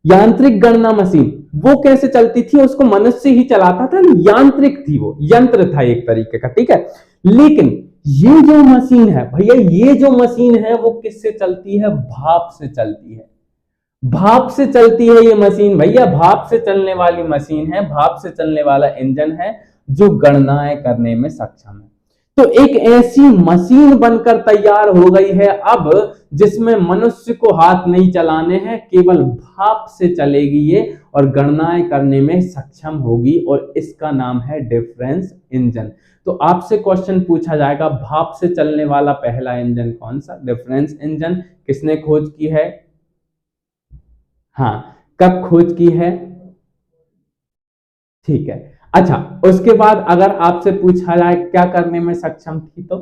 यांत्रिक गणना मशीन, वो कैसे चलती थी, उसको मनुष्य ही चलाता था, यांत्रिक थी, वो यंत्र था एक तरीके का, ठीक है। लेकिन ये जो मशीन है भैया, ये जो मशीन है वो किससे चलती है, भाप से चलती है। भाप से चलती है ये मशीन भैया, भाप से चलने वाली मशीन है, भाप से चलने वाला इंजन है जो गणनाएं करने में सक्षम है। तो एक ऐसी मशीन बनकर तैयार हो गई है अब, जिसमें मनुष्य को हाथ नहीं चलाने हैं, केवल भाप से चलेगी ये, और गणनाएं करने में सक्षम होगी, और इसका नाम है डिफरेंस इंजन। तो आपसे क्वेश्चन पूछा जाएगा, भाप से चलने वाला पहला इंजन कौन सा, डिफरेंस इंजन, किसने खोज की है, हाँ, कब खोज की है, ठीक है। अच्छा, उसके बाद अगर आपसे पूछा जाए क्या करने में सक्षम थी, तो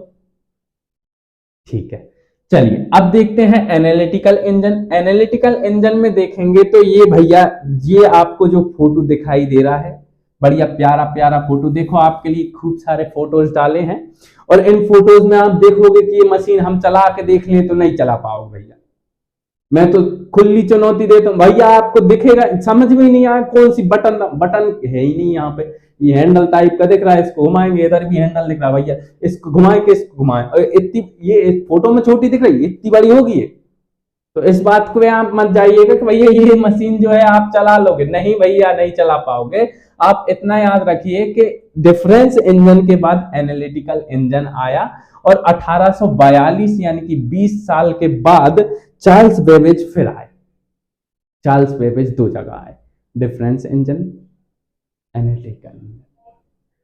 ठीक है। चलिए अब देखते हैं एनालिटिकल इंजन। एनालिटिकल इंजन में देखेंगे तो ये भैया, ये आपको जो फोटो दिखाई दे रहा है, बढ़िया प्यारा प्यारा फोटो, देखो आपके लिए खूब सारे फोटोज डाले हैं, और इन फोटोज में आप देखोगे कि ये मशीन हम चला के देख लें तो नहीं चला पाओगे भैया, मैं तो खुली चुनौती देता हूं भैया, आपको दिखेगा, समझ में ही नहीं आया कौन सी बटन है ही नहीं यहाँ पे। ये हैंडल टाइप का दिख रहा है, इसको घुमाएंगे, इधर भी हैंडल दिख रहा है भैया, इसको घुमाए के इसको घुमाए, और इतनी ये फोटो में छोटी दिख रही है, इतनी बड़ी होगी ये। तो इस बात को आप मत जाइएगा कि भैया ये मशीन जो है आप चला लोगे, नहीं भैया नहीं चला पाओगे। आप इतना याद रखिए कि डिफरेंस इंजन के बाद एनालिटिकल इंजन आया, और 1842 यानी कि 20 साल के बाद चार्ल्स बेबेज फिर आए। चार्ल्स बेबेज दो जगह आए, difference engine, analytical.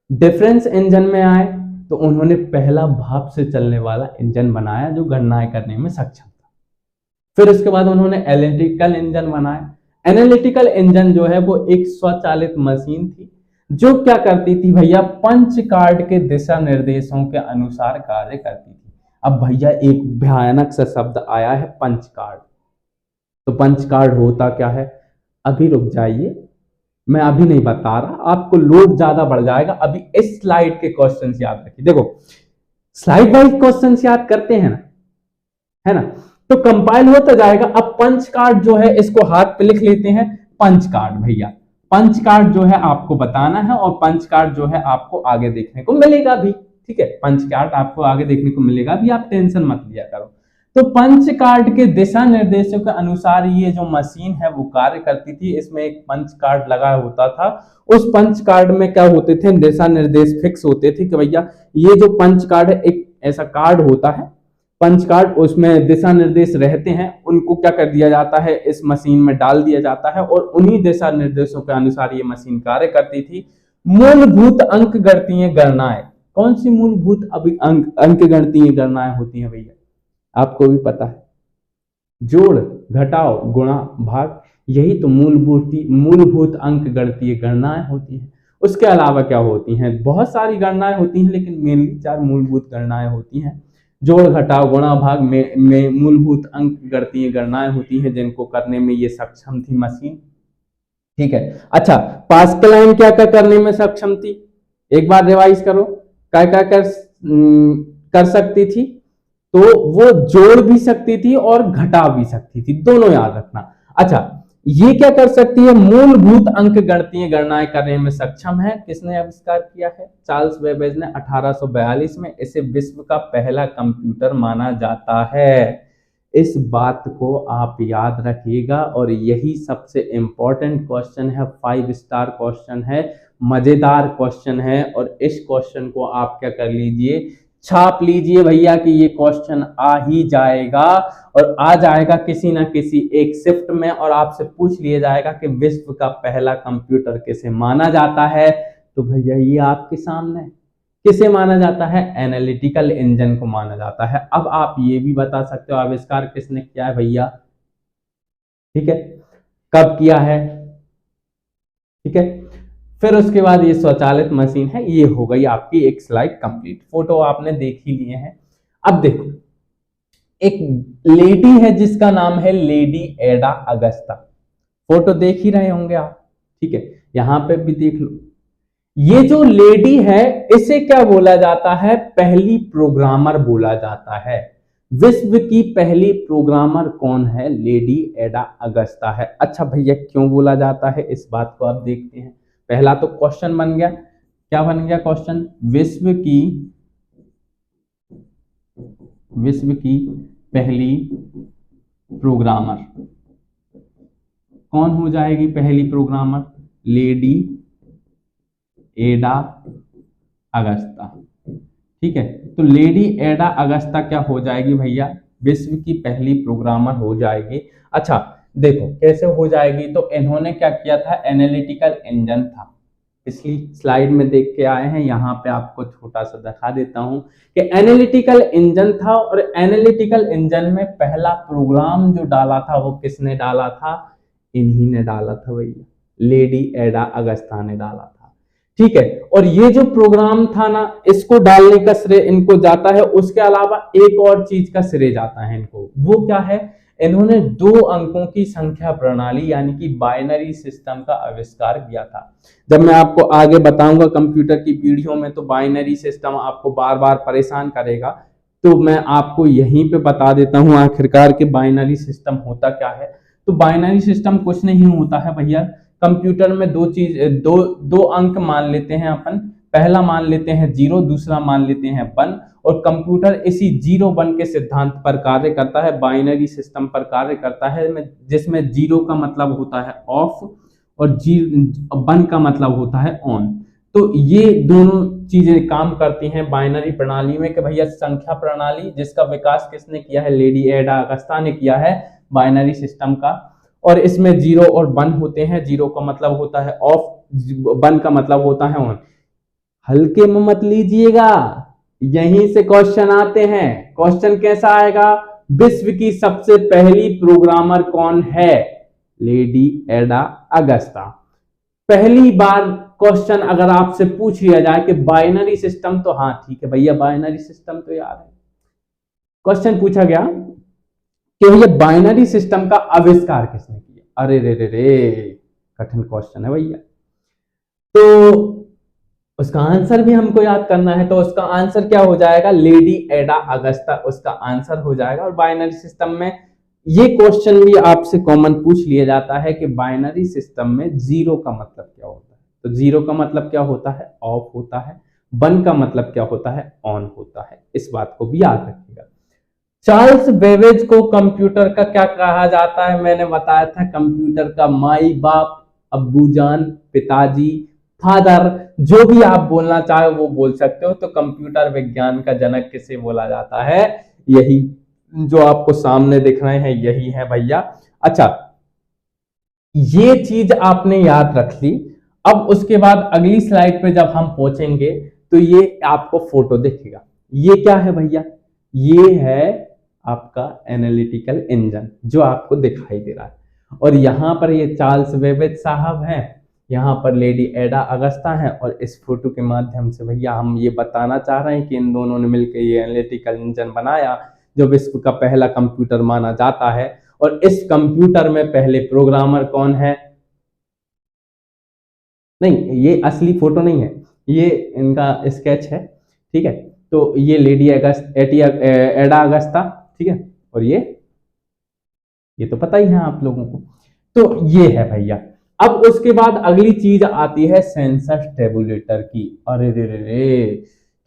Difference engine में आए तो उन्होंने पहला भाप से चलने वाला इंजन बनाया जो गणनाएं करने में सक्षम था। फिर उसके बाद उन्होंने एनालिटिकल इंजन बनाया। एनालिटिकल इंजन जो है वो एक स्वचालित मशीन थी, जो क्या करती थी भैया, पंच कार्ड के दिशा निर्देशों के अनुसार कार्य करती थी। अब भैया एक भयानक सा शब्द आया है, पंच कार्ड। तो पंच कार्ड होता क्या है, अभी रुक जाइए, मैं अभी नहीं बता रहा, आपको लोड ज्यादा बढ़ जाएगा। अभी इस स्लाइड के क्वेश्चंस याद रखिए। देखो स्लाइड वाइज क्वेश्चंस याद करते हैं ना, है ना, तो कंपाइल होता जाएगा। अब पंच कार्ड जो है इसको हाथ पे लिख लेते हैं, पंच कार्ड भैया, पंच कार्ड जो है आपको बताना है और पंच कार्ड जो है आपको आगे देखने को मिलेगा भी, ठीक है, पंच कार्ड आपको आगे देखने को मिलेगा भी, आप टेंशन मत लिया करो। तो पंच कार्ड के दिशा निर्देशों के अनुसार ये जो मशीन है वो कार्य करती थी। इसमें एक पंच कार्ड लगा होता था, उस पंच कार्ड में क्या होते थे, दिशा निर्देश फिक्स होते थे कि भैया ये जो पंच कार्ड है, एक ऐसा कार्ड होता है पंच कार्ड, उसमें दिशा निर्देश रहते हैं, उनको क्या कर दिया जाता है, इस मशीन में डाल दिया जाता है और उन्हीं दिशा निर्देशों के अनुसार ये मशीन कार्य करती थी। मूलभूत अंक गणितीय गणनाएं, कौन सी मूलभूत अंक गणितीय गणनाएं होती हैं भैया, आपको भी पता है, जोड़ घटाओ गुणा भाग, यही तो मूलभूत अंक गणितीय गणनाएं होती हैं। उसके अलावा क्या होती हैं, बहुत सारी गणनाएं होती हैं, लेकिन मेनली 4 मूलभूत गणनाएं होती हैं। जोड़ घटाव गुणा भाग में मूलभूत अंक गणितीय गणनाएं होती हैं, जिनको करने में ये सक्षम थी मशीन, ठीक है। अच्छा, पास्कल क्या क्या करने में सक्षम थी, एक बार रिवाइज करो, क्या क्या कर सकती थी, तो वो जोड़ भी सकती थी और घटा भी सकती थी, दोनों याद रखना। अच्छा, ये क्या कर सकती है, मूलभूत अंक गणितीय गणनाएं करने में सक्षम है। किसने आविष्कार किया है, चार्ल्स बेबेज ने 1842 में। इसे विश्व का पहला कंप्यूटर माना जाता है। इस बात को आप याद रखिएगा और यही सबसे इंपॉर्टेंट क्वेश्चन है, 5 स्टार क्वेश्चन है, मजेदार क्वेश्चन है। और इस क्वेश्चन को आप क्या कर लीजिए, छाप लीजिए भैया कि ये क्वेश्चन आ ही जाएगा और आ जाएगा किसी ना किसी एक शिफ्ट में, और आपसे पूछ लिया जाएगा कि विश्व का पहला कंप्यूटर किसे माना जाता है। तो भैया ये आपके सामने किसे माना जाता है, एनालिटिकल इंजन को माना जाता है। अब आप ये भी बता सकते हो आविष्कार किसने किया है भैया, ठीक है, कब किया है, ठीक है। फिर उसके बाद ये स्वचालित मशीन है। ये हो गई आपकी एक स्लाइड कंप्लीट, फोटो आपने देख ही लिए हैं। अब देखो एक लेडी है जिसका नाम है लेडी एडा अगस्ता, फोटो देख ही रहे होंगे आप, ठीक है, यहां पे भी देख लो। ये जो लेडी है इसे क्या बोला जाता है, पहली प्रोग्रामर बोला जाता है। विश्व की पहली प्रोग्रामर कौन है, लेडी एडा अगस्ता है। अच्छा भैया क्यों बोला जाता है, इस बात को आप देखते हैं। पहला तो क्वेश्चन बन गया, क्या बन गया क्वेश्चन, विश्व की पहली प्रोग्रामर कौन हो जाएगी, पहली प्रोग्रामर लेडी एडा अगस्ता, ठीक है। तो लेडी एडा अगस्ता क्या हो जाएगी भैया, विश्व की पहली प्रोग्रामर हो जाएगी। अच्छा देखो कैसे हो जाएगी, तो इन्होंने क्या किया था, एनालिटिकल इंजन था, पिछली स्लाइड में देख के आए हैं, यहाँ पे आपको छोटा सा दिखा देता हूं कि एनालिटिकल इंजन था। और एनालिटिकल इंजन में पहला प्रोग्राम जो डाला था वो किसने डाला था, इन्हीं ने डाला था भैया, लेडी एडा अगस्ता ने डाला था, ठीक है। और ये जो प्रोग्राम था ना, इसको डालने का श्रेय इनको जाता है। उसके अलावा एक और चीज का श्रेय जाता है इनको, वो क्या है, इन्होंने 2 अंकों की संख्या प्रणाली यानी कि बाइनरी सिस्टम का आविष्कार किया था। जब मैं आपको आगे बताऊंगा कंप्यूटर की वीडियो में तो बाइनरी सिस्टम आपको बार बार परेशान करेगा, तो मैं आपको यहीं पे बता देता हूं आखिरकार कि बाइनरी सिस्टम होता क्या है। तो बाइनरी सिस्टम कुछ नहीं होता है भैया, कंप्यूटर में दो अंक मान लेते हैं अपन, पहला मान लेते हैं 0, दूसरा मान लेते हैं 1, और कंप्यूटर इसी 0-1 के सिद्धांत पर कार्य करता है, बाइनरी सिस्टम पर कार्य करता है, जिसमें 0 का मतलब होता है ऑफ और 1 का मतलब होता है ऑन। तो ये दोनों चीजें काम करती हैं बाइनरी प्रणाली में कि भैया संख्या प्रणाली जिसका विकास किसने किया है, लेडी एडा अगस्ता ने किया है बाइनरी सिस्टम का। और इसमें 0 और 1 होते हैं, 0 का मतलब होता है ऑफ, 1 का मतलब होता है ऑन। हल्के में मत लीजिएगा, यहीं से क्वेश्चन आते हैं। क्वेश्चन कैसा आएगा, विश्व की सबसे पहली प्रोग्रामर कौन है, लेडी एडा अगस्ता। पहली बार क्वेश्चन अगर आपसे पूछ लिया जाए कि बाइनरी सिस्टम, तो हाँ ठीक है भैया, बाइनरी सिस्टम तो याद है। क्वेश्चन पूछा गया कि भैया बाइनरी सिस्टम का आविष्कार किसने किया? अरे रे रे रे, कठिन क्वेश्चन है भैया। तो उसका आंसर भी हमको याद करना है, तो उसका आंसर क्या हो जाएगा? लेडी एडा अगस्ता उसका आंसर हो जाएगा। और बाइनरी सिस्टम में ये क्वेश्चन भी आपसे कॉमन पूछ लिया जाता है कि बाइनरी सिस्टम में जीरो का मतलब क्या होता है? तो जीरो का मतलब क्या होता है? ऑफ होता है। 1 का मतलब क्या होता है? ऑन होता है। इस बात को भी याद रखिएगा। चार्ल्स बेबेज को कंप्यूटर का क्या कहा जाता है? मैंने बताया था, कंप्यूटर का माई बाप, अब्बूजान, पिताजी, फादर, जो भी आप बोलना चाहे वो बोल सकते हो। तो कंप्यूटर विज्ञान का जनक किसे बोला जाता है? यही जो आपको सामने दिख रहे हैं यही है भैया। अच्छा, ये चीज आपने याद रख ली। अब उसके बाद अगली स्लाइड पे जब हम पहुंचेंगे तो ये आपको फोटो दिखेगा। ये क्या है भैया? ये है आपका एनालिटिकल इंजन जो आपको दिखाई दे रहा है। और यहां पर ये चार्ल्स बेबेज साहब हैं, यहाँ पर लेडी एडा अगस्ता है। और इस फोटो के माध्यम से भैया हम ये बताना चाह रहे हैं कि इन दोनों ने मिलकर ये एनालिटिकल इंजन बनाया जो विश्व का पहला कंप्यूटर माना जाता है। और इस कंप्यूटर में पहले प्रोग्रामर कौन है? नहीं, ये असली फोटो नहीं है, ये इनका स्केच है, ठीक है। तो ये लेडी एडा अगस्ता, ठीक है। और ये तो पता ही है आप लोगों को। तो ये है भैया। अब उसके बाद अगली चीज आती है सेंसस टेबुलेटर की। अरे रे रे रे,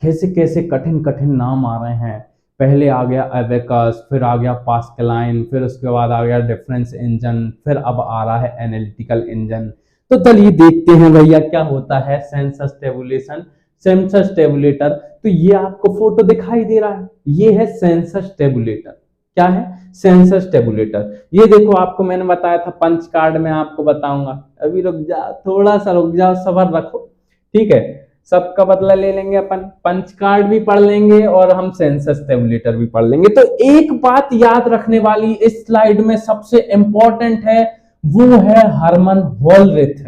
कैसे कैसे कठिन कठिन नाम आ रहे हैं। पहले आ गया एबेकस, फिर आ गया पास्कलाइन, फिर उसके बाद आ गया डिफरेंस इंजन, फिर अब आ रहा है एनालिटिकल इंजन। तो चलिए देखते हैं भैया क्या होता है सेंसस टेबुलेशन, सेंसस टेबुलेटर। तो ये आपको फोटो दिखाई दे रहा है, ये है सेंसस टेबुलेटर। क्या है? Census tabulator. ये देखो, आपको मैंने बताया था पंच कार्ड में आपको बताऊंगा। अभी रुक जा, थोड़ा सा रुक जाओ, सब्र रखो, ठीक है। सबका बदला ले लेंगे अपन, पंच कार्ड भी पढ़ लेंगे और हम सेंसस टेबुलेटर भी पढ़ लेंगे। तो एक बात याद रखने वाली इस स्लाइड में सबसे इंपॉर्टेंट है, वो है हरमन होलरेथ।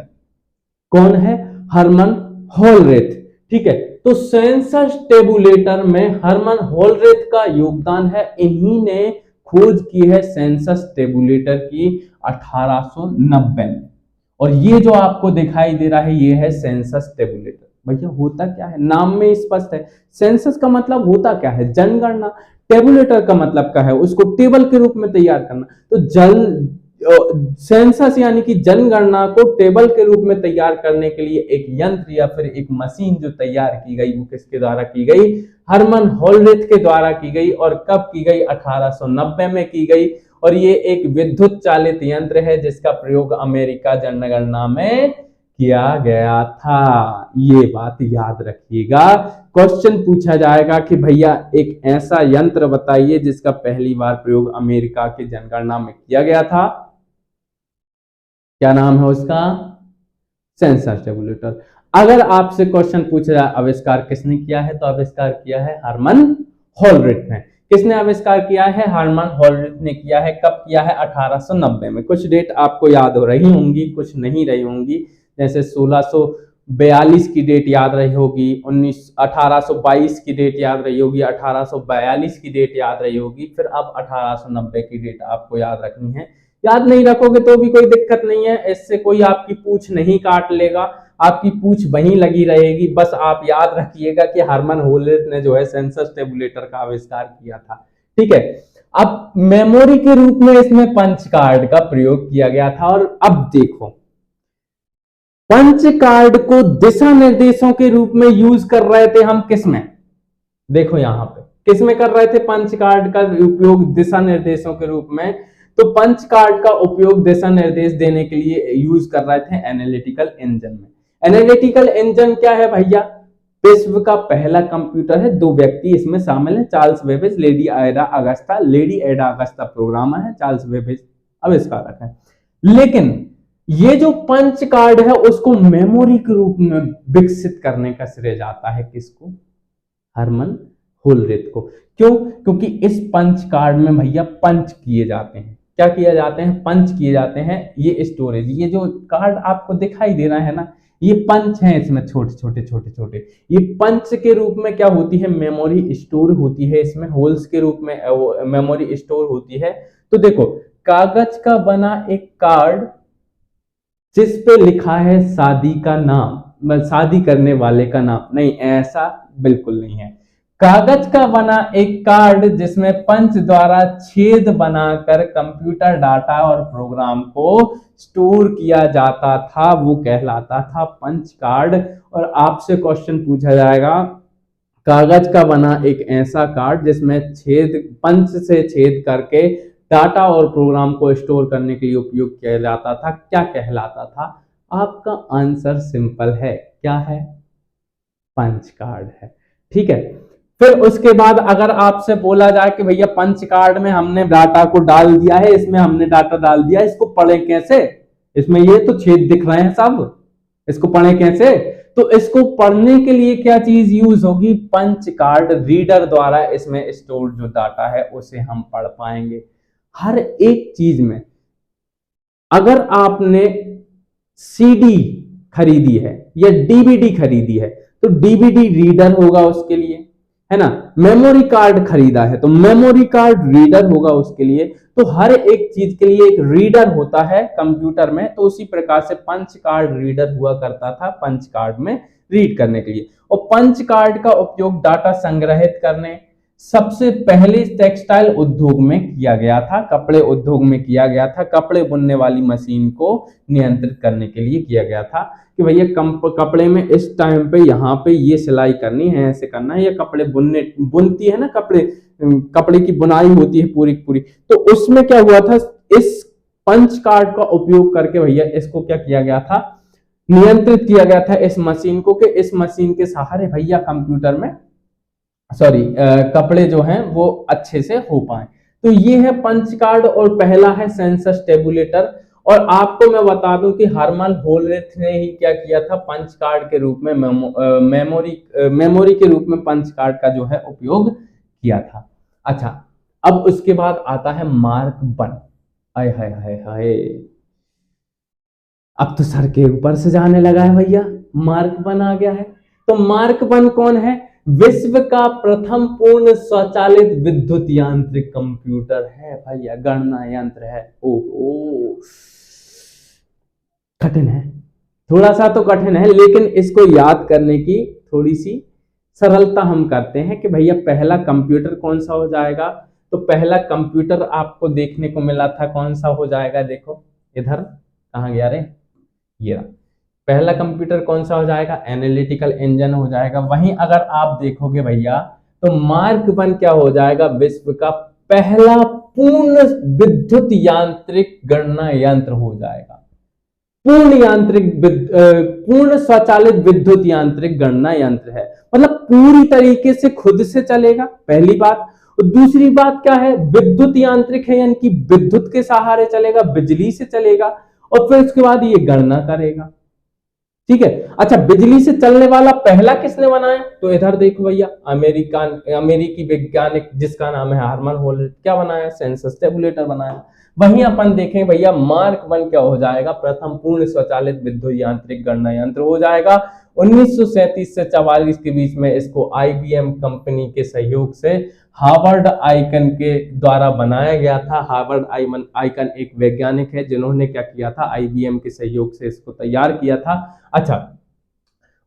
कौन है? हरमन होलरेथ, ठीक है। तो सेंसस टेबुलेटर में हरमन होलरेथ का योगदान है। इन्हीं ने खोज की है सेंसस टेबुलेटर की 1890 में। और ये जो आपको दिखाई दे रहा है ये है सेंसस टेबुलेटर। भैया होता क्या है? नाम में स्पष्ट है। सेंसस का मतलब होता क्या है? जनगणना। टेबुलेटर का मतलब क्या है? उसको टेबल के रूप में तैयार करना। तो सेंसस यानी कि जनगणना को टेबल के रूप में तैयार करने के लिए एक यंत्र या फिर एक मशीन जो तैयार की गई, वो किसके द्वारा की गई? हरमन होलरेथ के द्वारा की गई। और कब की गई? 1890 में की गई। और ये एक विद्युत चालित यंत्र है जिसका प्रयोग अमेरिका जनगणना में किया गया था। ये बात याद रखिएगा। क्वेश्चन पूछा जाएगा कि भैया एक ऐसा यंत्र बताइए जिसका पहली बार प्रयोग अमेरिका की जनगणना में किया गया था। क्या नाम है उसका? Census tabulator. अगर आपसे क्वेश्चन पूछा जाए आविष्कार किसने किया है, तो आविष्कार किया है हरमन होलरेथ ने। किसने आविष्कार किया है? हरमन होलरेथ ने किया है। कब किया है? 1890 में। कुछ डेट आपको याद हो रही होंगी, कुछ नहीं रही होंगी। जैसे 1642 की डेट याद रही होगी, 1822 की डेट याद रही होगी, 1842 की डेट याद रही होगी। फिर अब 1890 की डेट आपको याद रखनी है। याद नहीं रखोगे तो भी कोई दिक्कत नहीं है, इससे कोई आपकी पूछ नहीं काट लेगा, आपकी पूछ वहीं लगी रहेगी। बस आप याद रखिएगा कि हरमन होलरेथ ने जो है सेंसस टेबुलेटर का आविष्कार किया था, ठीक है। अब मेमोरी के रूप में इसमें पंच कार्ड का प्रयोग किया गया था। और अब देखो, पंच कार्ड को दिशा निर्देशों के रूप में यूज कर रहे थे हम किसमें? देखो यहां पे किसमें कर रहे थे पंच कार्ड का उपयोग? दिशा निर्देशों के रूप में। तो पंच कार्ड का उपयोग दिशा निर्देश देने के लिए यूज कर रहे थे एनालिटिकल इंजन में। एनालिटिकल इंजन क्या है भैया? विश्व का पहला कंप्यूटर है। 2 व्यक्ति इसमें शामिल हैं, चार्ल्स बेबेज, लेडी एडा अगस्ता। लेडी एडा अगस्ता प्रोग्रामर है, चार्ल्स बेबेज आविष्कारक है। लेकिन ये जो पंच कार्ड है उसको मेमोरी के रूप में विकसित करने का श्रेय जाता है किसको? हरमन होलरेथ को। क्यों? क्योंकि इस पंच कार्ड में भैया पंच किए जाते हैं। क्या किया जाते हैं, पंच किए जाते हैं। ये स्टोरेज, ये जो कार्ड आपको दिखाई दे रहा है ना, ये पंच हैं, इसमें छोटे छोटे छोटे छोटे, ये पंच के रूप में क्या होती है, मेमोरी स्टोर होती है, इसमें होल्स के रूप में मेमोरी स्टोर होती है। तो देखो, कागज का बना एक कार्ड जिस पे लिखा है शादी का नाम, शादी करने वाले का नाम, नहीं, ऐसा बिल्कुल नहीं है। कागज का बना एक कार्ड जिसमें पंच द्वारा छेद बनाकर कंप्यूटर डाटा और प्रोग्राम को स्टोर किया जाता था, वो कहलाता था पंच कार्ड। और आपसे क्वेश्चन पूछा जाएगा, कागज का बना एक ऐसा कार्ड जिसमें पंच से छेद करके डाटा और प्रोग्राम को स्टोर करने के लिए उपयोग किया जाता था, क्या कहलाता था? आपका आंसर सिंपल है, क्या है? पंच कार्ड है। ठीक है, फिर उसके बाद अगर आपसे बोला जाए कि भैया पंच कार्ड में हमने डाटा को डाल दिया है, इसमें हमने डाटा डाल दिया, इसको पढ़े कैसे? इसमें ये तो छेद दिख रहे हैं सब, इसको पढ़े कैसे? तो इसको पढ़ने के लिए क्या चीज यूज होगी? पंच कार्ड रीडर द्वारा इसमें स्टोर जो डाटा है उसे हम पढ़ पाएंगे। हर एक चीज में, अगर आपने सीडी खरीदी है या डीवीडी खरीदी है तो डीवीडी रीडर होगा उसके लिए, है ना। मेमोरी कार्ड खरीदा है तो मेमोरी कार्ड रीडर होगा उसके लिए। तो हर एक चीज के लिए एक रीडर होता है कंप्यूटर में। तो उसी प्रकार से पंच कार्ड रीडर हुआ करता था, पंच कार्ड में रीड करने के लिए। और पंच कार्ड का उपयोग डाटा संग्रहित करने सबसे पहले टेक्सटाइल उद्योग में किया गया था, कपड़े उद्योग में किया गया था। कपड़े बुनने वाली मशीन को नियंत्रित करने के लिए किया गया था कि भैया कपड़े में इस टाइम पे यहाँ पे ये सिलाई करनी है, ऐसे करना है, या कपड़े बुनती है ना, कपड़े की बुनाई होती है पूरी पूरी। तो उसमें क्या हुआ था, इस पंच कार्ड का उपयोग करके भैया इसको क्या किया गया था, नियंत्रित किया गया था इस मशीन को, कि इस मशीन के सहारे भैया कंप्यूटर में कपड़े जो हैं वो अच्छे से हो पाए। तो ये है पंच कार्ड। और पहला है सेंसस टेबुलेटर। और आपको मैं बता दूं कि हर्मन होलरेथ ने ही क्या किया था, पंच कार्ड के रूप में मेमोरी के रूप में पंच कार्ड का जो है उपयोग किया था। अच्छा, अब उसके बाद आता है मार्क 1। हाय हाय हाय हाय, अब तो सर के ऊपर से जाने लगा है भैया, मार्क 1 आ गया है। तो मार्क 1 कौन है? विश्व का प्रथम पूर्ण स्वचालित विद्युत यांत्रिक कंप्यूटर है भैया, गणना यंत्र है। ओहो, कठिन है, थोड़ा सा तो कठिन है, लेकिन इसको याद करने की थोड़ी सी सरलता हम करते हैं कि भैया पहला कंप्यूटर कौन सा हो जाएगा। तो पहला कंप्यूटर आपको देखने को मिला था, कौन सा हो जाएगा? देखो इधर, कहाँ गया रे, ये रहा। पहला कंप्यूटर कौन सा हो जाएगा? एनालिटिकल इंजन हो जाएगा। वहीं अगर आप देखोगे भैया तो मार्क 1 क्या हो जाएगा? विश्व का पहला पूर्ण विद्युत यांत्रिक गणना यंत्र हो जाएगा। पूर्ण स्वचालित विद्युत यांत्रिक गणना यंत्र है, मतलब पूरी तरीके से खुद से चलेगा, पहली बात। और दूसरी बात क्या है? विद्युत यांत्रिक है, यानी कि विद्युत के सहारे चलेगा, बिजली से चलेगा। और फिर उसके बाद ये गणना करेगा। ठीक है। अच्छा, बिजली से चलने वाला पहला किसने बनाया? तो इधर देखो भैया, अमेरिकी वैज्ञानिक जिसका नाम है हर्मन होलरेथ, क्या बनाया? सेंसस टेबुलेटर बनाया। वहीं अपन देखें भैया मार्क 1 क्या हो जाएगा? प्रथम पूर्ण स्वचालित विद्युत यांत्रिक गणना यंत्र हो जाएगा। 1937 से 44 के बीच में इसको IBM कंपनी के सहयोग से हार्वर्ड आइकन के द्वारा बनाया गया था। हार्वर्ड आइकन एक वैज्ञानिक है जिन्होंने क्या किया था, IBM के सहयोग से इसको तैयार किया था। अच्छा,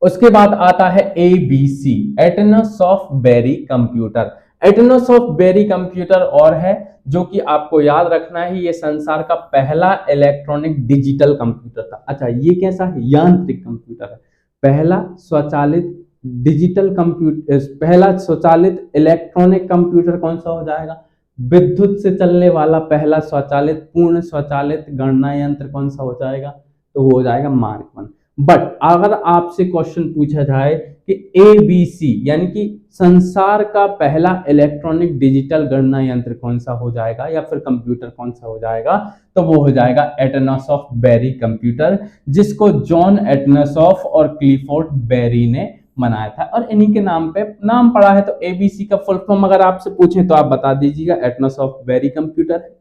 उसके बाद आता है ABC, Atanasoff Berry Computer. Atanasoff Berry Computer और है जो कि आपको याद रखना है, ये संसार का पहला इलेक्ट्रॉनिक डिजिटल कंप्यूटर था। अच्छा, ये कैसा है? यांत्रिक कंप्यूटर है। पहला स्वचालित डिजिटल कंप्यूटर, पहला स्वचालित इलेक्ट्रॉनिक कंप्यूटर कौन सा हो जाएगा? विद्युत से चलने वाला पहला स्वचालित पूर्ण स्वचालित गणना यंत्र कौन सा हो जाएगा? तो वो हो जाएगा मार्क 1। बट अगर आपसे क्वेश्चन पूछा जाए कि ABC यानी कि संसार का पहला इलेक्ट्रॉनिक डिजिटल गणना यंत्र कौन सा हो जाएगा या फिर कंप्यूटर कौन सा हो जाएगा, तो वो हो जाएगा एटनस बेरी कंप्यूटर, जिसको जॉन एटनसॉफ और क्लिफोर्ड बेरी ने बनाया था। और इन्हीं के नाम पे नाम पड़ा है। तो ABC का फुल फॉर्म अगर आपसे पूछे तो आप बता दीजिएगा, एटनस बेरी कंप्यूटर है।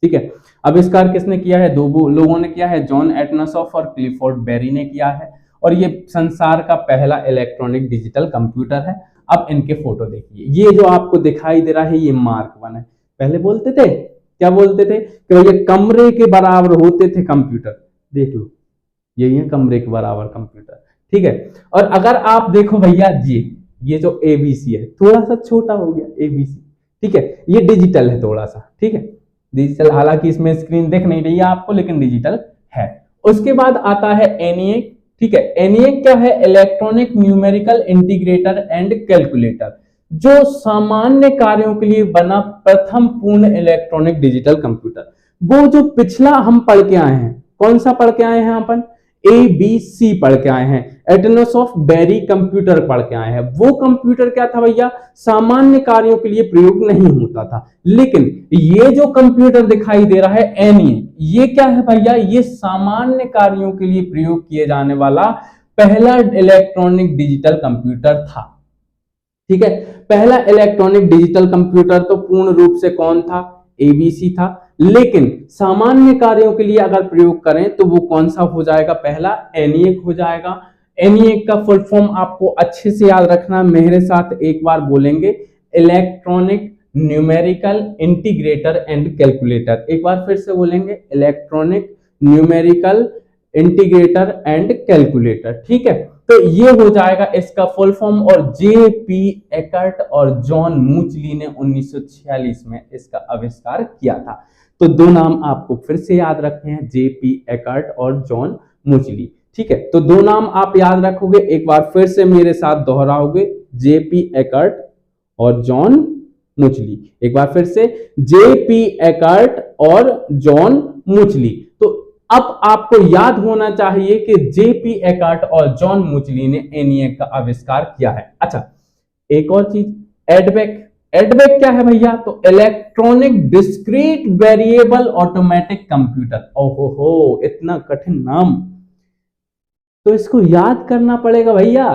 ठीक है। आविष्कार किसने किया है? दो लोगों ने किया है, जॉन एटनसॉफ और क्लिफोर्ड बेरी ने किया है, और ये संसार का पहला इलेक्ट्रॉनिक डिजिटल कंप्यूटर है। अब इनके फोटो देखिए, ये जो आपको दिखाई दे रहा है ये मार्क 1 है। पहले बोलते थे, क्या बोलते थे कि भैया कमरे के बराबर होते थे कंप्यूटर, देख लो यही है कमरे के बराबर कंप्यूटर, ठीक है। और अगर आप देखो भैया ये जो एबीसी है थोड़ा सा छोटा हो गया एबीसी, ठीक है, ये डिजिटल है थोड़ा सा, ठीक है, डिजिटल, हालांकि इसमें स्क्रीन दिख नहीं रही है आपको लेकिन डिजिटल है। उसके बाद आता है एनिएक, ठीक है। एनिएक क्या है? Electronic numerical integrator and calculator, जो सामान्य कार्यों के लिए बना प्रथम पूर्ण इलेक्ट्रॉनिक डिजिटल कंप्यूटर। वो जो पिछला हम पढ़ के आए हैं, कौन सा पढ़ के आए हैं अपन? ABC पढ़ के आए हैं, एटनसॉफ बेरी कंप्यूटर पढ़ के आए हैं। वो कंप्यूटर क्या था भैया? सामान्य कार्यों के लिए प्रयोग नहीं होता था। लेकिन ये जो कंप्यूटर दिखाई दे रहा है एनिएक, ये क्या है भैया? ये सामान्य कार्यों के लिए प्रयोग किए जाने वाला पहला इलेक्ट्रॉनिक डिजिटल कंप्यूटर था, ठीक है। पहला इलेक्ट्रॉनिक डिजिटल कंप्यूटर तो पूर्ण रूप से कौन था? ABC था। लेकिन सामान्य कार्यों के लिए अगर प्रयोग करें तो वो कौन सा हो जाएगा? पहला एनिएक हो जाएगा। एनिएक का फुल फॉर्म आपको अच्छे से याद रखना, मेरे साथ एक बार बोलेंगे, electronic numerical integrator and calculator. एक बार फिर से बोलेंगे, electronic numerical integrator and calculator, ठीक है। तो ये हो जाएगा इसका फुल फॉर्म, और JP एकर्ट और जॉन मूचली ने 1946 में इसका आविष्कार किया था। तो दो नाम आपको फिर से याद रखने हैं, JP एकर्ट और जॉन मूचली, ठीक है। तो दो नाम आप याद रखोगे, एक बार फिर से मेरे साथ दोहराओगे, JP एकर्ट और जॉन मूचली। एक बार फिर से, JP एकर्ट और जॉन मूचली। तो अब आपको याद होना चाहिए कि JP एकर्ट और जॉन मूचली ने एनिएक का आविष्कार किया है। अच्छा, एक और चीज, एडवेक। एडवेक क्या है भैया? तो electronic discrete variable automatic computer. ओहो हो, इतना कठिन नाम, तो इसको याद करना पड़ेगा भैया।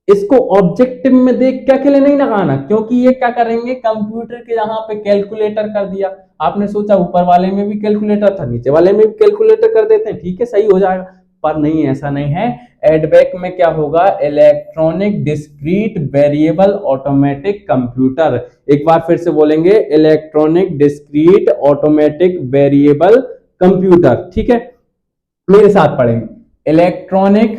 इसको ऑब्जेक्टिव में देख क्या के लिए नहीं लगाना, क्योंकि ये क्या करेंगे, कंप्यूटर के यहाँ पे कैलकुलेटर कर दिया। आपने सोचा ऊपर वाले में भी कैलकुलेटर था, नीचे वाले में भी कैलकुलेटर कर देते हैं, ठीक है, सही हो जाएगा, पर नहीं, ऐसा नहीं है। एडवेक में क्या होगा? Electronic discrete variable automatic computer. एक बार फिर से बोलेंगे, electronic discrete automatic variable computer, ठीक है। मेरे साथ पढ़ेंगे, electronic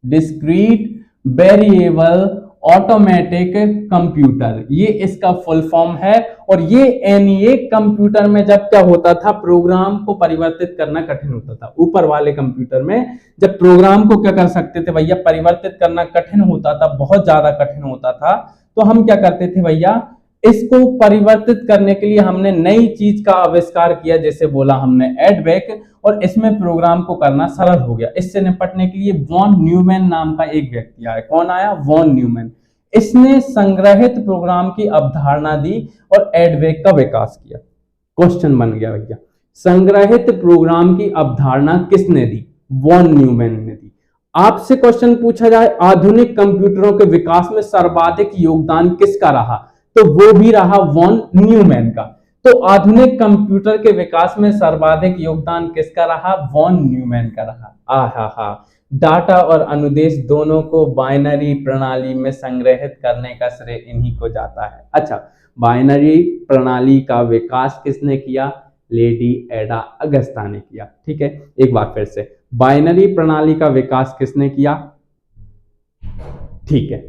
discrete variable automatic computer, ये इसका फुल फॉर्म है। और ये एनिएक कंप्यूटर में जब क्या होता था, प्रोग्राम को परिवर्तित करना कठिन होता था। ऊपर वाले कंप्यूटर में जब प्रोग्राम को क्या कर सकते थे भैया, परिवर्तित करना कठिन होता था, बहुत ज्यादा कठिन होता था, तो हम क्या करते थे भैया, इसको परिवर्तित करने के लिए हमने नई चीज का आविष्कार किया, जैसे बोला हमने एडवेक, और इसमें प्रोग्राम को करना सरल हो गया। इससे निपटने के लिए वॉन न्यूमैन नाम का एक व्यक्ति आया। कौन आया? Von Neumann. इसने संग्रहित प्रोग्राम की अवधारणा दी और एडवेक का विकास किया। क्वेश्चन बन गया भैया, संग्रहित प्रोग्राम की अवधारणा किसने दी? वॉन न्यूमैन ने दी। आपसे क्वेश्चन पूछा जाए, आधुनिक कंप्यूटरों के विकास में सर्वाधिक योगदान किसका रहा? तो वो भी रहा वॉन न्यूमैन का। तो आधुनिक कंप्यूटर के विकास में सर्वाधिक योगदान किसका रहा? वॉन न्यूमैन का रहा। आहा, डाटा और अनुदेश दोनों को बाइनरी प्रणाली में संग्रहित करने का श्रेय इन्हीं को जाता है। अच्छा, बाइनरी प्रणाली का विकास किसने किया? लेडी एडा अगस्ता ने किया, ठीक है। एक बार फिर से, बाइनरी प्रणाली का विकास किसने किया? ठीक है,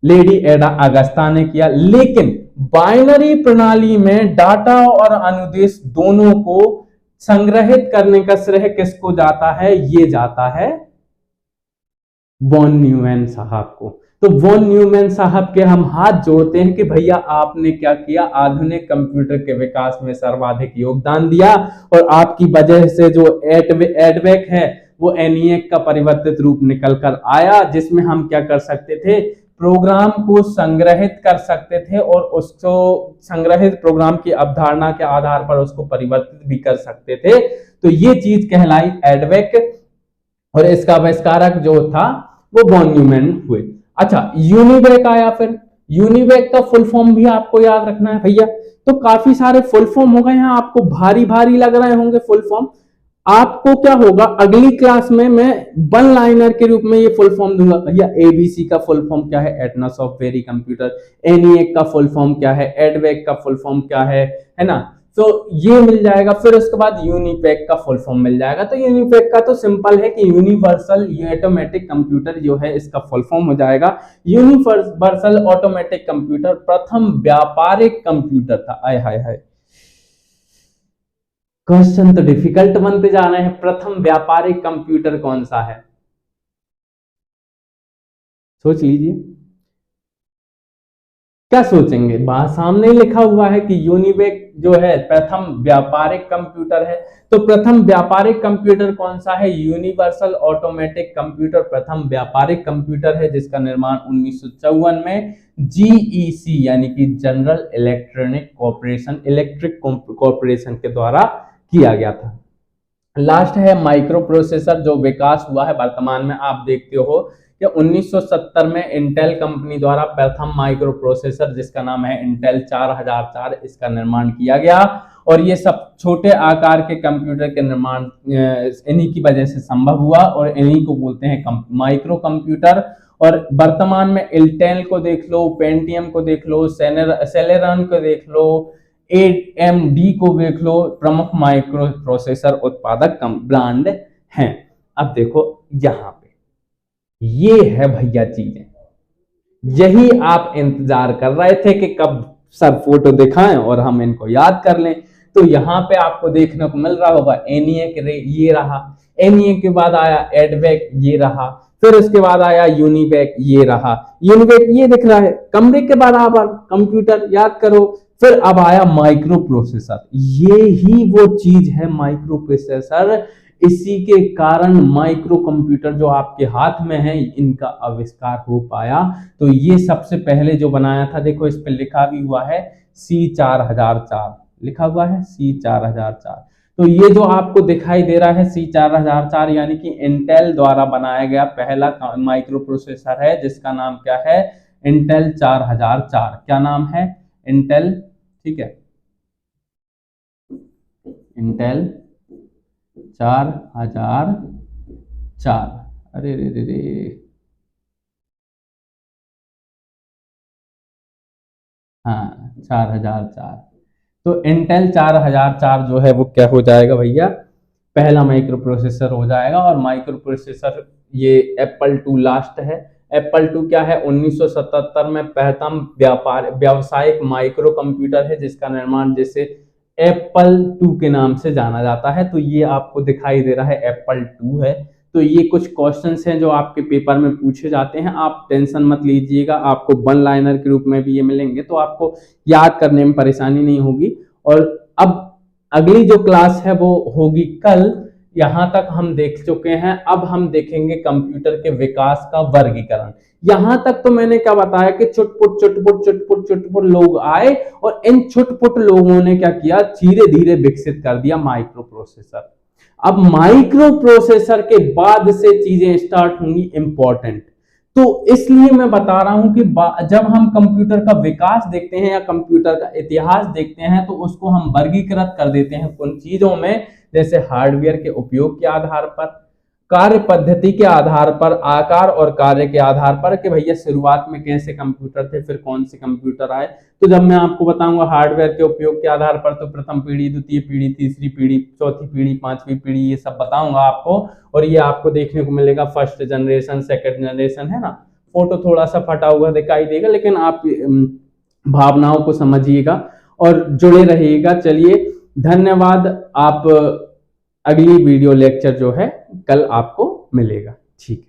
लेडी एडा अगस्ता ने किया। लेकिन बाइनरी प्रणाली में डाटा और अनुदेश दोनों को संग्रहित करने का श्रेय किसको जाता है? ये जाता है वॉन न्यूमैन साहब को। तो वॉन न्यूमैन साहब के हम हाथ जोड़ते हैं कि भैया आपने क्या किया, आधुनिक कंप्यूटर के विकास में सर्वाधिक योगदान दिया, और आपकी वजह से जो एडवेक है वो एनिएक का परिवर्तित रूप निकल कर आया, जिसमें हम क्या कर सकते थे, प्रोग्राम को संग्रहित कर सकते थे और उसको संग्रहित प्रोग्राम की अवधारणा के आधार पर उसको परिवर्तित भी कर सकते थे। तो ये चीज कहलाई एडवेक, और इसका आविष्कारक जो था वो वॉन न्यूमैन हुए। अच्छा, यूनिवेक आया। फिर यूनिवैक का फुल फॉर्म भी आपको याद रखना है भैया। तो काफी सारे फुल फॉर्म हो गए हैं, आपको भारी भारी लग रहे होंगे फुल फॉर्म। आपको क्या होगा, अगली क्लास में मैं वन लाइनर के रूप में ये फुल फॉर्म दूंगा। भैया एबीसी का फुल फॉर्म क्या है, एटना सॉफ्टवेयर कंप्यूटर। एनईएक का फुल फॉर्म क्या है, एडवेक का फुल फॉर्म क्या है ना। तो ये मिल जाएगा। फिर उसके बाद यूनिपैक का फुल फॉर्म मिल जाएगा। तो यूनिपैक का तो सिंपल है कि यूनिवर्सल ऑटोमेटिक कंप्यूटर जो है इसका फुल फॉर्म हो जाएगा। यूनिवर्सल ऑटोमेटिक कंप्यूटर प्रथम व्यापारिक कंप्यूटर था। आय हाय हाय, क्वेश्चन तो डिफिकल्ट बनते जा रहे हैं। प्रथम व्यापारिक कंप्यूटर कौन सा है, सोच लीजिए। क्या सोचेंगे, बात सामने ही लिखा हुआ है कि यूनिवैक जो है प्रथम व्यापारिक कंप्यूटर है। तो प्रथम व्यापारिक कंप्यूटर कौन सा है, यूनिवर्सल ऑटोमेटिक कंप्यूटर प्रथम व्यापारिक कंप्यूटर है, जिसका निर्माण 1954 में जीईसी यानी कि जनरल इलेक्ट्रिक कॉर्पोरेशन के द्वारा किया गया था। लास्ट है माइक्रो प्रोसेसर, जो विकास हुआ है वर्तमान में। आप देखते हो कि 1970 में इंटेल कंपनी द्वारा प्रथम माइक्रो प्रोसेसर जिसका नाम है इंटेल 4004 इसका निर्माण किया गया। और ये सब छोटे आकार के कंप्यूटर के निर्माण इन्हीं की वजह से संभव हुआ, और इन्हीं को बोलते हैं माइक्रो कंप्यूटर। और वर्तमान में इंटेल को देख लो, पेंटियम को देख लो, सेलेरॉन को देख लो, AMD को देख लो, प्रमुख माइक्रो प्रोसेसर उत्पादक ब्रांड हैं। अब देखो यहां पे ये है भैया चीजें, यही आप इंतजार कर रहे थे कि कब सर फोटो दिखाएं और हम इनको याद कर लें। तो यहाँ पे आपको देखने को मिल रहा होगा एनईएक ये रहा, एनईएक के बाद आया एडवेक ये रहा, फिर उसके बाद आया यूनिवैक ये रहा, यूनिवैक ये दिख रहा है। कमरे के बाद आप कंप्यूटर याद करो, फिर अब आया माइक्रो प्रोसेसर। ये ही वो चीज है माइक्रो प्रोसेसर, इसी के कारण माइक्रो कंप्यूटर जो आपके हाथ में है इनका आविष्कार हो पाया। तो ये सबसे पहले जो बनाया था, देखो इस पे लिखा भी हुआ है C4004, लिखा हुआ है C4004। तो ये जो आपको दिखाई दे रहा है C4004 यानी कि इंटेल द्वारा बनाया गया पहला माइक्रो प्रोसेसर है, जिसका नाम क्या है, इंटेल 4004। क्या नाम है, इंटेल, ठीक है, इंटेल 4004। अरे रे रे रे, हाँ 4004। तो इंटेल 4004 जो है वो क्या हो जाएगा भैया, पहला माइक्रो प्रोसेसर हो जाएगा। और माइक्रो प्रोसेसर ये एप्पल 2 लास्ट है। एप्पल 2 क्या है, 1977 में प्रथम व्यावसायिक माइक्रो कंप्यूटर है, जिसका निर्माण जैसे एप्पल 2 के नाम से जाना जाता है। तो ये आपको दिखाई दे रहा है एप्पल 2 है। तो ये कुछ क्वेश्चंस हैं जो आपके पेपर में पूछे जाते हैं, आप टेंशन मत लीजिएगा, आपको वन लाइनर के रूप में भी ये मिलेंगे, तो आपको याद करने में परेशानी नहीं होगी। और अब अगली जो क्लास है वो होगी कल। यहां तक हम देख चुके हैं, अब हम देखेंगे कंप्यूटर के विकास का वर्गीकरण। यहां तक तो मैंने क्या बताया कि चुटपुट चुटपुट चुटपुट चुटपुट लोग आए और इन चुटपुट लोगों ने क्या किया, धीरे धीरे विकसित कर दिया माइक्रो प्रोसेसर। अब माइक्रो प्रोसेसर के बाद से चीजें स्टार्ट होंगी इंपॉर्टेंट। तो इसलिए मैं बता रहा हूं कि जब हम कंप्यूटर का विकास देखते हैं या कंप्यूटर का इतिहास देखते हैं तो उसको हम वर्गीकृत कर देते हैं उन चीजों में, जैसे हार्डवेयर के उपयोग के आधार पर, कार्य पद्धति के आधार पर, आकार और कार्य के आधार पर, कि भैया शुरुआत में कैसे कंप्यूटर थे, फिर कौन से कंप्यूटर आए। तो जब मैं आपको बताऊंगा हार्डवेयर के उपयोग के आधार पर, तो प्रथम पीढ़ी, द्वितीय पीढ़ी, तीसरी पीढ़ी, चौथी पीढ़ी, पांचवी पीढ़ी, ये सब बताऊंगा आपको। और ये आपको देखने को मिलेगा फर्स्ट जनरेशन, सेकंड जनरेशन, है ना। फोटो थोड़ा सा फटा हुआ दिखाई देगा, लेकिन आप भावनाओं को समझिएगा और जुड़े रहिएगा। चलिए धन्यवाद। आप अगली वीडियो लेक्चर जो है कल आपको मिलेगा, ठीक है।